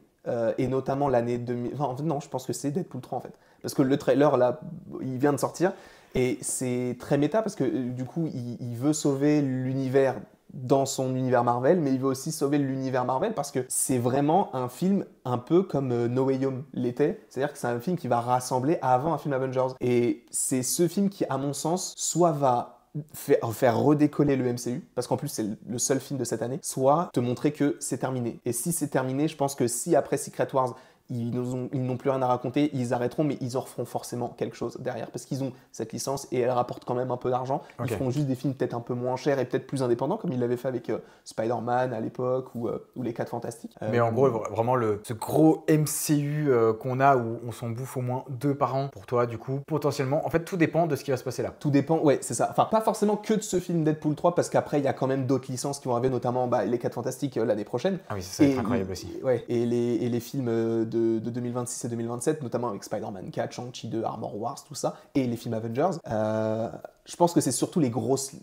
B: et notamment l'année 2000... Enfin, en fait, non, je pense que c'est Deadpool 3 en fait. Parce que le trailer là, il vient de sortir. Et c'est très méta parce que du coup, il veut sauver l'univers dans son univers Marvel, mais il veut aussi sauver l'univers Marvel parce que c'est vraiment un film un peu comme No Way Home l'était. C'est-à-dire que c'est un film qui va rassembler avant un film Avengers. Et c'est ce film qui, à mon sens, soit va faire redécoller le MCU, parce qu'en plus c'est le seul film de cette année, soit te montrer que c'est terminé. Et si c'est terminé, je pense que si après Secret Wars, ils n'ont plus rien à raconter, ils arrêteront, mais ils en referont forcément quelque chose derrière, parce qu'ils ont cette licence et elle rapporte quand même un peu d'argent. Ils feront juste des films peut-être un peu moins chers et peut-être plus indépendants, comme ils l'avaient fait avec Spider-Man à l'époque ou les 4 Fantastiques.
A: Mais en gros, vraiment, ce gros MCU qu'on a, où on s'en bouffe au moins 2 par an, pour toi, du coup, potentiellement, en fait, tout dépend de ce qui va se passer là.
B: Tout dépend, ouais, c'est ça. Enfin, pas forcément que de ce film Deadpool 3, parce qu'après, il y a quand même d'autres licences qui vont arriver, notamment les 4 Fantastiques l'année prochaine.
A: Ah oui, ça va être incroyable aussi.
B: Ouais, et les films de 2026 et 2027, notamment avec Spider-Man 4, Shang-Chi 2, Armor Wars, tout ça, et les films Avengers. Je pense que c'est surtout les grosses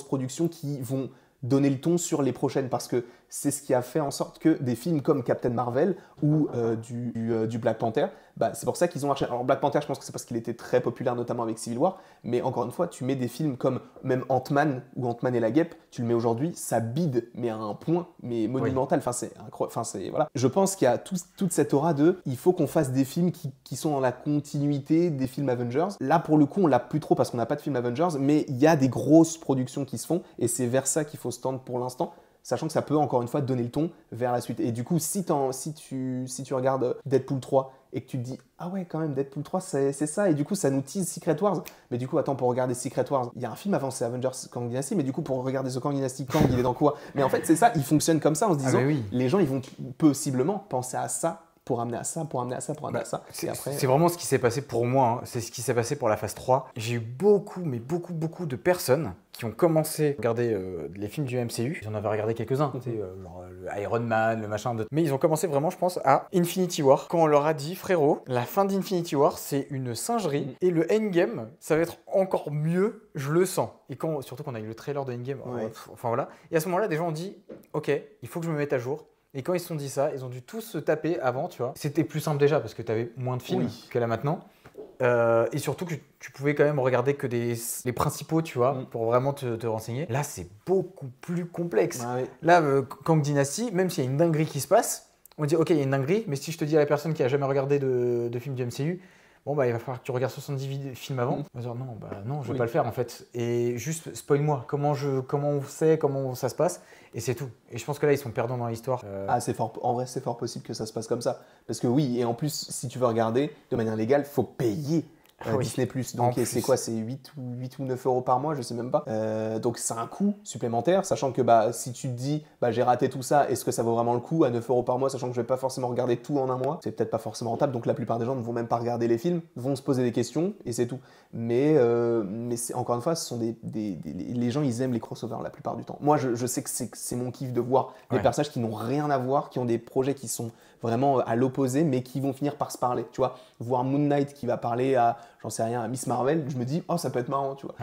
B: productions qui vont donner le ton sur les prochaines, parce que c'est ce qui a fait en sorte que des films comme Captain Marvel ou du Black Panther, bah, c'est pour ça qu'ils ont marché. Alors Black Panther, je pense que c'est parce qu'il était très populaire, notamment avec Civil War, mais encore une fois, tu mets des films comme même Ant-Man ou Ant-Man et la Guêpe, tu le mets aujourd'hui, ça bide, mais à un point, mais monumental. Enfin, c'est incroyable. Enfin, c'est voilà. Je pense qu'il y a toute cette aura de, il faut qu'on fasse des films qui sont dans la continuité des films Avengers. Là, pour le coup, on l'a plus trop parce qu'on n'a pas de film Avengers, mais il y a des grosses productions qui se font, et c'est vers ça qu'il faut se tendre pour l'instant. Sachant que ça peut encore une fois donner le ton vers la suite. Et du coup, si tu regardes Deadpool 3 et que tu te dis ah ouais, quand même, Deadpool 3, c'est ça, et du coup, ça nous tease Secret Wars. Mais du coup, attends, pour regarder Secret Wars, il y a un film avant, c'est Avengers Kang Dynasty, mais du coup, pour regarder ce Kang Dynasty, Kang, il est dans quoi? Mais en fait, c'est ça, il fonctionne comme ça en se disant
A: oui.
B: les gens, ils vont possiblement penser à ça pour amener à ça, pour amener à ça, pour amener à ça.
A: C'est vraiment ce qui s'est passé pour moi, hein. C'est ce qui s'est passé pour la phase 3. J'ai eu beaucoup de personnes qui ont commencé à regarder les films du MCU. Ils en avaient regardé quelques-uns, genre le Iron Man, le machin. Mais ils ont commencé vraiment, je pense, à Infinity War. Quand on leur a dit, frérot, la fin d'Infinity War, c'est une singerie. Et le Endgame, ça va être encore mieux, je le sens. Et surtout qu'on a eu le trailer de Endgame. Enfin voilà. Et à ce moment-là, des gens ont dit, ok, il faut que je me mette à jour. Et quand ils se sont dit ça, ils ont dû tous se taper avant, tu vois. C'était plus simple déjà parce que tu avais moins de films que là maintenant. Et surtout que tu pouvais quand même regarder que les principaux, tu vois, pour vraiment te renseigner. Là, c'est beaucoup plus complexe. Là, Kang Dynasty, même s'il y a une dinguerie qui se passe, on dit ok, il y a une dinguerie, mais si je te dis à la personne qui a jamais regardé de film du MCU, bon bah il va falloir que tu regardes 70 films avant. On va dire non, je vais pas le faire en fait. Et juste spoil-moi comment on sait, comment ça se passe, et c'est tout. Et je pense que là ils sont perdants dans l'histoire.
B: Ah, c'est fort. En vrai, c'est fort possible que ça se passe comme ça. Parce que oui, et en plus, si tu veux regarder de manière légale, faut payer. Disney+. Donc c'est quoi? C'est 8 ou 9 euros par mois, je sais même pas. Donc c'est un coût supplémentaire, sachant que bah, si tu te dis j'ai raté tout ça, est-ce que ça vaut vraiment le coup à 9 euros par mois, sachant que je vais pas forcément regarder tout en un mois? C'est peut-être pas forcément rentable, donc la plupart des gens ne vont même pas regarder les films, vont se poser des questions et c'est tout. Mais encore une fois, ce sont les gens, ils aiment les crossovers la plupart du temps. Moi, je sais que c'est mon kiff de voir des personnages qui n'ont rien à voir, qui ont des projets qui sont vraiment à l'opposé, mais qui vont finir par se parler. Tu vois, voir Moon Knight qui va parler à, j'en sais rien, à Miss Marvel, je me dis, oh, ça peut être marrant, tu vois.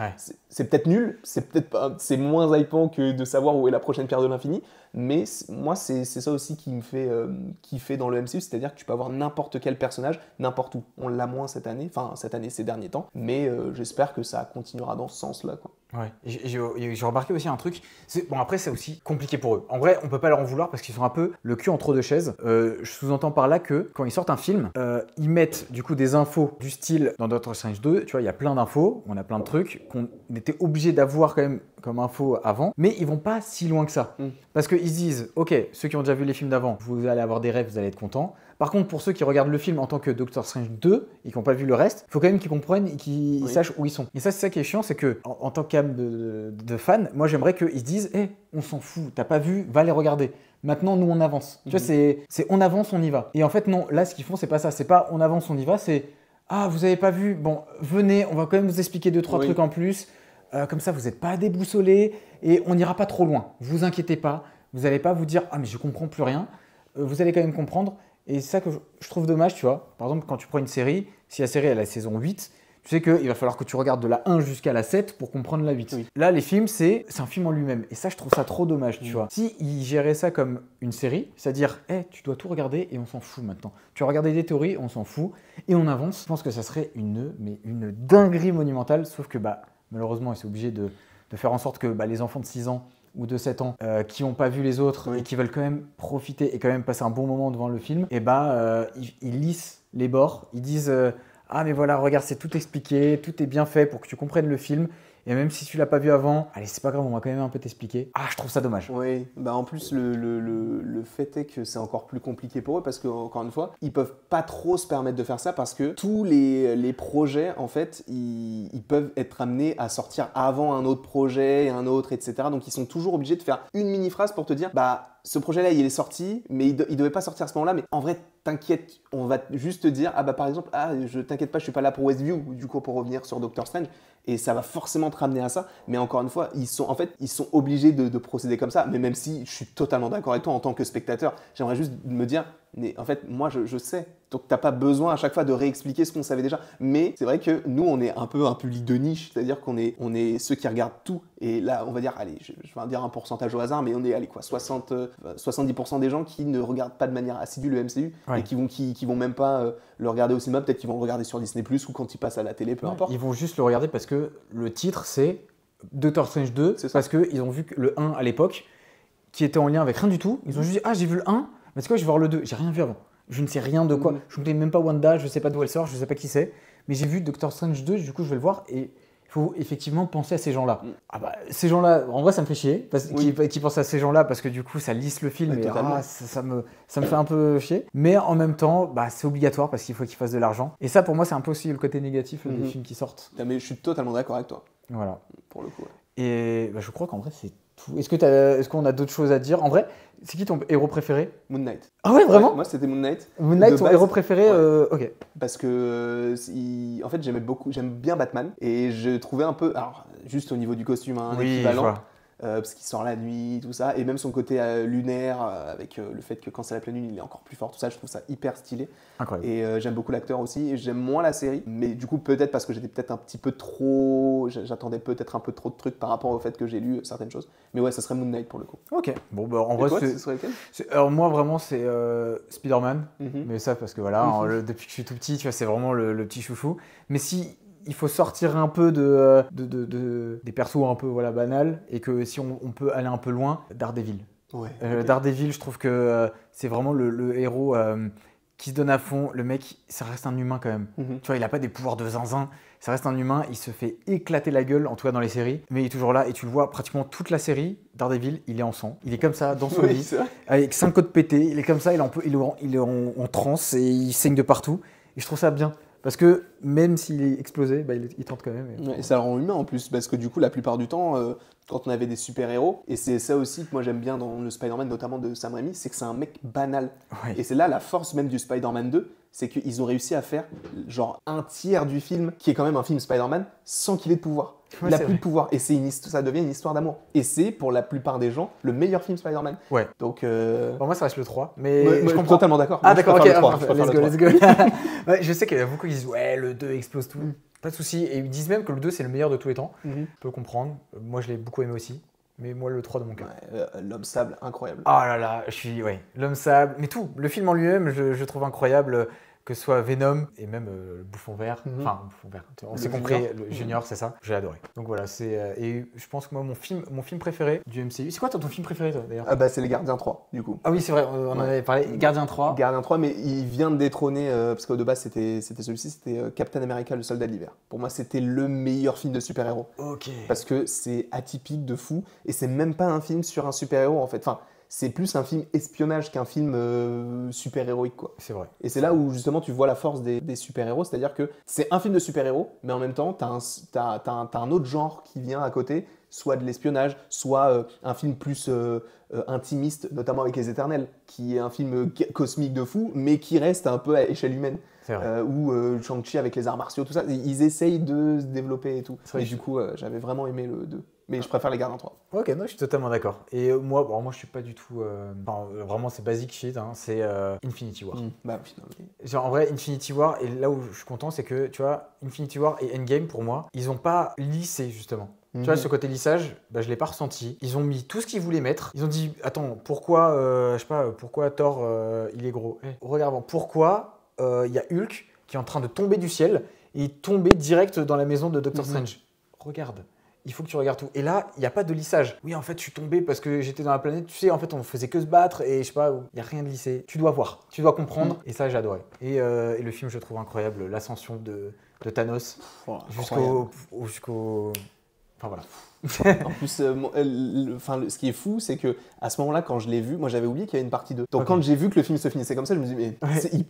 B: C'est peut-être nul, c'est moins hypant que de savoir où est la prochaine pierre de l'infini, mais moi, c'est ça aussi qui me fait kiffer dans le MCU, c'est-à-dire que tu peux avoir n'importe quel personnage, n'importe où. On l'a moins cette année, ces derniers temps, mais j'espère que ça continuera dans ce sens-là, quoi.
A: Ouais, j'ai remarqué aussi un truc. Bon, après, c'est aussi compliqué pour eux. En vrai, on peut pas leur en vouloir parce qu'ils sont un peu le cul entre deux chaises. Je sous-entends par là que quand ils sortent un film, ils mettent du coup des infos du style dans Doctor Strange 2. Tu vois, il y a plein d'infos, on a plein de trucs qu'on était obligé d'avoir quand même comme info avant, mais ils vont pas si loin que ça. Parce qu'ils se disent, ok, ceux qui ont déjà vu les films d'avant, vous allez avoir des rêves, vous allez être contents. Par contre, pour ceux qui regardent le film en tant que Doctor Strange 2 et qui n'ont pas vu le reste, il faut quand même qu'ils comprennent et qu'ils sachent où ils sont. Et ça, c'est ça qui est chiant, c'est que en tant qu'âme de fan, moi j'aimerais qu'ils se disent, on s'en fout, t'as pas vu, va les regarder. Maintenant, nous on avance. Tu vois, c'est on avance, on y va. Et en fait, non, là ce qu'ils font, c'est pas ça. C'est pas on avance, on y va, c'est ah, vous avez pas vu, bon, venez, on va quand même vous expliquer 2-3 trucs en plus. Comme ça, vous n'êtes pas déboussolés et on n'ira pas trop loin. Vous inquiétez pas, vous n'allez pas vous dire ah, mais je comprends plus rien. Vous allez quand même comprendre. Et c'est ça que je trouve dommage, tu vois. Par exemple, quand tu prends une série, si la série est à la saison 8, tu sais qu'il va falloir que tu regardes de la 1 jusqu'à la 7 pour comprendre la 8. Là, les films, c'est un film en lui-même. Et ça, je trouve ça trop dommage, tu vois. Si ils géraient ça comme une série, c'est-à-dire, tu dois tout regarder et on s'en fout maintenant. Tu as regardé des théories, on s'en fout et on avance. Je pense que ça serait une dinguerie monumentale. Sauf que, malheureusement, ils sont obligés de faire en sorte que les enfants de 6 ans ou de 7 ans qui n'ont pas vu les autres et qui veulent quand même profiter et quand même passer un bon moment devant le film, ils lissent les bords, ils disent ah mais voilà, regarde, c'est tout expliqué, tout est bien fait pour que tu comprennes le film. Et même si tu l'as pas vu avant, allez, c'est pas grave, on va quand même un peu t'expliquer. Ah, je trouve ça dommage.
B: Oui, en plus, le fait est que c'est encore plus compliqué pour eux parce que, encore une fois, ils peuvent pas trop se permettre de faire ça parce que tous les projets, en fait, ils peuvent être amenés à sortir avant un autre projet, un autre, etc. Donc, ils sont toujours obligés de faire une mini-phrase pour te dire, ce projet-là, il est sorti, mais il devait pas sortir à ce moment-là. Mais en vrai, t'inquiète, on va juste te dire, par exemple, je t'inquiète pas, je suis pas là pour Westview, du coup, pour revenir sur Doctor Strange. Et ça va forcément te ramener à ça. Mais encore une fois, ils sont obligés de procéder comme ça. Mais même si je suis totalement d'accord avec toi en tant que spectateur, j'aimerais juste me dire, Mais en fait, moi, je sais. Donc, t'as pas besoin à chaque fois de réexpliquer ce qu'on savait déjà. Mais c'est vrai que nous, on est un peu un public de niche, c'est-à-dire qu'on est, ceux qui regardent tout. Et là, on va dire, allez, je vais dire un pourcentage au hasard, mais on est, allez, quoi, 70% des gens qui ne regardent pas de manière assidue le MCU et qui vont même pas le regarder au cinéma. Peut-être qu'ils vont le regarder sur Disney+, ou quand il passe à la télé, peu importe.
A: Ils vont juste le regarder parce que le titre, c'est Doctor Strange 2, parce qu'ils ont vu que le 1 à l'époque, qui était en lien avec rien du tout. Ils ont juste dit, ah, j'ai vu le 1, mais c'est quoi, je vais voir le 2. J'ai rien vu avant. Je ne sais rien de quoi. Je ne connais même pas Wanda, je ne sais pas d'où elle sort, je ne sais pas qui c'est. Mais j'ai vu Doctor Strange 2, du coup, je vais le voir. Et il faut effectivement penser à ces gens-là. Ah bah, ces gens-là, en vrai, ça me fait chier qui pensent à ces gens-là parce que du coup, ça lisse le film et ça me fait un peu chier. Mais en même temps, bah, c'est obligatoire parce qu'il faut qu'ils fassent de l'argent. Et ça, pour moi, c'est un peu aussi le côté négatif des films qui sortent.
B: Mais je suis totalement d'accord avec toi.
A: Voilà.
B: Pour le coup.
A: Et bah, je crois qu'en vrai, c'est tout. Est-ce qu'on a d'autres choses à dire? En vrai, c'est qui ton héros préféré?
B: Moon Knight.
A: Ah ouais, vraiment?
B: Ouais, moi, c'était Moon Knight.
A: Moon Knight, ton héros préféré? Ok.
B: Parce que, en fait, j'aime bien Batman. Et je trouvais un peu, alors, juste au niveau du costume, un équivalent. Parce qu'il sort la nuit, tout ça, et même son côté lunaire, avec le fait que quand c'est la pleine lune, il est encore plus fort, tout ça, je trouve ça hyper stylé.
A: Incroyable.
B: Et j'aime beaucoup l'acteur aussi, et j'aime moins la série, mais du coup, peut-être parce que j'étais peut-être un petit peu trop. J'attendais peut-être un peu trop de trucs par rapport au fait que j'ai lu certaines choses. Mais ouais, ça serait Moon Knight pour le coup.
A: Ok. Bon, bah en
B: et
A: vrai,
B: toi, ce serait lequel?
A: Alors, moi, vraiment, c'est Spider-Man. Mais ça, parce que voilà, depuis que je suis tout petit, tu vois, c'est vraiment le petit chouchou. Mais si. Il faut sortir un peu des persos un peu banals et que si on peut aller un peu loin, Daredevil.
B: Ouais,
A: Daredevil, je trouve que c'est vraiment le héros qui se donne à fond. Le mec, ça reste un humain quand même. Tu vois, il n'a pas des pouvoirs de zinzin. Ça reste un humain, il se fait éclater la gueule, en tout cas dans les séries. Mais il est toujours là et tu le vois pratiquement toute la série. Daredevil, il est en sang. Il est comme ça dans son lit, avec 5 côtes pétées. Il est comme ça, il est en transe et il saigne de partout. Et je trouve ça bien. Parce que même s'il est explosé, bah, il tente quand même.
B: Et ça le rend humain en plus, parce que du coup, la plupart du temps, quand on avait des super-héros, et c'est ça aussi que moi j'aime bien dans le Spider-Man, notamment de Sam Raimi, c'est que c'est un mec banal. Et c'est là la force même du Spider-Man 2, c'est qu'ils ont réussi à faire genre un tiers du film, qui est quand même un film Spider-Man, sans qu'il ait de pouvoir. Il n'a plus de pouvoir. Et ça devient une histoire d'amour. Et c'est, pour la plupart des gens, le meilleur film Spider-Man.
A: Ouais.
B: Donc,
A: Pour moi, ça reste le 3. Mais
B: je comprends totalement d'accord.
A: Ah, d'accord, ok.
B: Let's go.
A: Ouais, je sais qu'il y a beaucoup qui disent, ouais, le 2 explose tout. Pas de souci. Et ils disent même que le 2, c'est le meilleur de tous les temps. Je peux comprendre. Moi, je l'ai beaucoup aimé aussi. Mais moi, le 3 de mon cœur.
B: L'homme sable, incroyable.
A: Ah là là, l'homme sable. Mais tout, le film en lui-même, je trouve incroyable. Que ce soit Venom et même le Bouffon Vert. Enfin, Bouffon Vert, on s'est compris, le Junior, c'est ça. J'ai adoré. Donc voilà, et je pense que moi, mon film préféré du MCU. C'est quoi ton film préféré, toi, d'ailleurs?
B: C'est Les Gardiens 3, du coup.
A: Ah oui, c'est vrai, on en avait parlé. Gardien 3.
B: Gardien 3, mais il vient de détrôner, parce que de base, c'était celui-ci, c'était Captain America, le soldat de l'hiver. Pour moi, c'était le meilleur film de super-héros.
A: Ok.
B: Parce que c'est atypique de fou, et c'est même pas un film sur un super-héros, en fait. Enfin, c'est plus un film espionnage qu'un film super-héroïque, quoi.
A: C'est vrai.
B: Et c'est là où, justement, tu vois la force des super-héros, c'est-à-dire que c'est un film de super-héros, mais en même temps, t'as un autre genre qui vient à côté, soit de l'espionnage, soit un film plus intimiste, notamment avec Les Éternels, qui est un film cosmique de fou, mais qui reste un peu à échelle humaine.
A: C'est vrai.
B: Ou Shang-Chi avec les arts martiaux, tout ça. Ils essayent de se développer et tout. Et du coup, j'avais vraiment aimé le 2. Mais je préfère Les Gardiens 3.
A: Ok, non, je suis totalement d'accord. Et moi, je suis pas du tout. Vraiment, c'est basic shit. C'est Infinity War. Genre, en vrai, Infinity War, et là où je suis content, c'est que, tu vois, Infinity War et Endgame, pour moi, ils ont pas lissé, justement. Tu vois, ce côté lissage, je l'ai pas ressenti. Ils ont mis tout ce qu'ils voulaient mettre. Ils ont dit, attends, pourquoi, pourquoi Thor, il est gros? Regarde, pourquoi il y a Hulk qui est en train de tomber du ciel et tomber direct dans la maison de Doctor Strange? Regarde. Il faut que tu regardes tout. Et là, il n'y a pas de lissage. Oui, en fait, je suis tombé parce que j'étais dans la planète. Tu sais, en fait, on faisait que se battre et je sais pas, il n'y a rien de lissé. Tu dois voir, tu dois comprendre. Et ça, j'ai adoré. Et le film, je trouve incroyable. L'ascension de Thanos jusqu'au. Enfin, voilà.
B: En plus, ce qui est fou, c'est que à ce moment-là, quand je l'ai vu, moi j'avais oublié qu'il y avait une partie 2. Donc quand j'ai vu que le film se finissait comme ça, je me dis, mais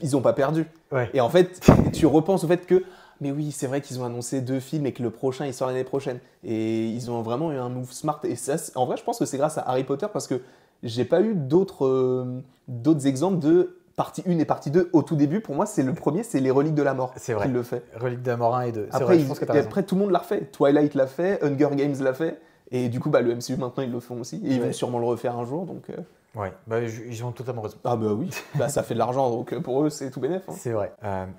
B: ils ont pas perdu. Et en fait, tu repenses au fait que, mais oui, c'est vrai qu'ils ont annoncé 2 films et que le prochain, il sort l'année prochaine. Et ils ont vraiment eu un move smart. Et ça, en vrai, je pense que c'est grâce à Harry Potter parce que j'ai pas eu d'autres exemples de partie 1 et partie 2 au tout début. Pour moi, c'est le premier, c'est les Reliques de la Mort qui le fait.
A: Reliques de la Mort 1 et 2.
B: Après, après, tout le monde l'a refait. Twilight l'a fait, Hunger Games l'a fait. Et du coup, le MCU maintenant, ils le font aussi. Et ils vont sûrement le refaire un jour. Donc,
A: Ouais, bah, ils ont totalement raison.
B: Ah bah oui, bah, ça fait de l'argent, donc pour eux, c'est tout bénef. Hein.
A: C'est vrai.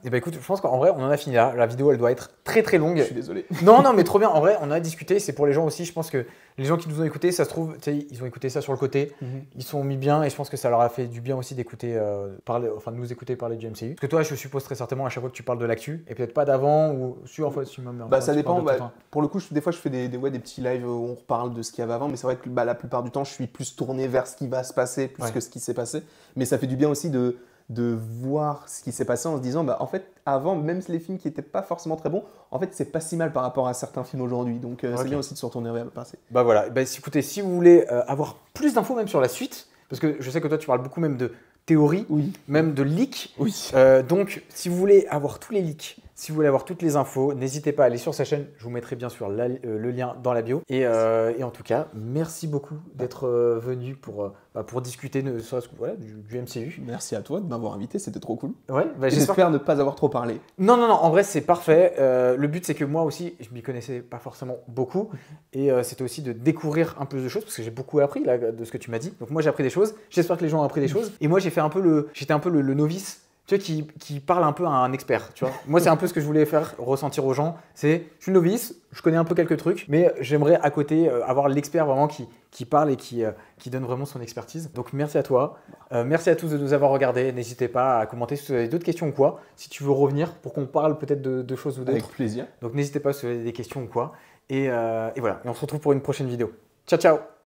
A: Et bah écoute, je pense qu'en vrai, on en a fini là. La vidéo, elle doit être très très longue.
B: Je suis désolé.
A: Non, non, mais trop bien. En vrai, on en a discuté. C'est pour les gens aussi. Je pense que les gens qui nous ont écoutés, ça se trouve, tu sais, ils ont écouté ça sur le côté. Ils sont mis bien et je pense que ça leur a fait du bien aussi d'écouter, de nous écouter parler du MCU. Parce que toi, je suppose très certainement à chaque fois que tu parles de l'actu et peut-être pas d'avant ou sur en fait, si même.
B: Bah ça dépend. Bah, pour le coup, des fois, je fais des petits lives où on reparle de ce qu'il y avait avant, mais c'est vrai que bah, la plupart du temps, je suis plus tourné vers ce qui va se passer plus que ce qui s'est passé. Mais ça fait du bien aussi de voir ce qui s'est passé en se disant, bah, en fait, avant, même les films qui n'étaient pas forcément très bons, en fait, c'est pas si mal par rapport à certains films aujourd'hui. Donc, c'est bien aussi de se retourner vers le passé.
A: Bah voilà, bah, écoutez, si vous voulez avoir plus d'infos même sur la suite, parce que je sais que toi, tu parles beaucoup même de théorie,
B: Oui.
A: même de leaks.
B: Oui.
A: Donc, si vous voulez avoir tous les leaks, si vous voulez avoir toutes les infos, n'hésitez pas à aller sur sa chaîne. Je vous mettrai bien sûr le lien dans la bio. Et en tout cas, merci beaucoup d'être venu pour discuter du MCU.
B: Merci à toi de m'avoir invité, c'était trop cool.
A: Ouais, bah,
B: j'espère ne pas avoir trop parlé.
A: Non, en vrai, c'est parfait. Le but, c'est que moi aussi, je m'y connaissais pas forcément beaucoup. Et c'était aussi de découvrir un peu de choses, parce que j'ai beaucoup appris là, de ce que tu m'as dit. Donc moi, j'ai appris des choses. J'espère que les gens ont appris des choses. Et moi, j'étais un peu le novice. Tu vois, qui parle un peu à un expert, tu vois. Moi, c'est un peu ce que je voulais faire ressentir aux gens. Je suis novice, je connais un peu quelques trucs, mais j'aimerais à côté avoir l'expert vraiment qui parle et qui donne vraiment son expertise. Donc, merci à toi. Merci à tous de nous avoir regardés. N'hésitez pas à commenter si vous avez d'autres questions ou quoi. Si tu veux revenir pour qu'on parle peut-être de choses ou d'autres.
B: Avec plaisir.
A: Donc, n'hésitez pas si vous avez des questions ou quoi. Et voilà. Et on se retrouve pour une prochaine vidéo. Ciao, ciao!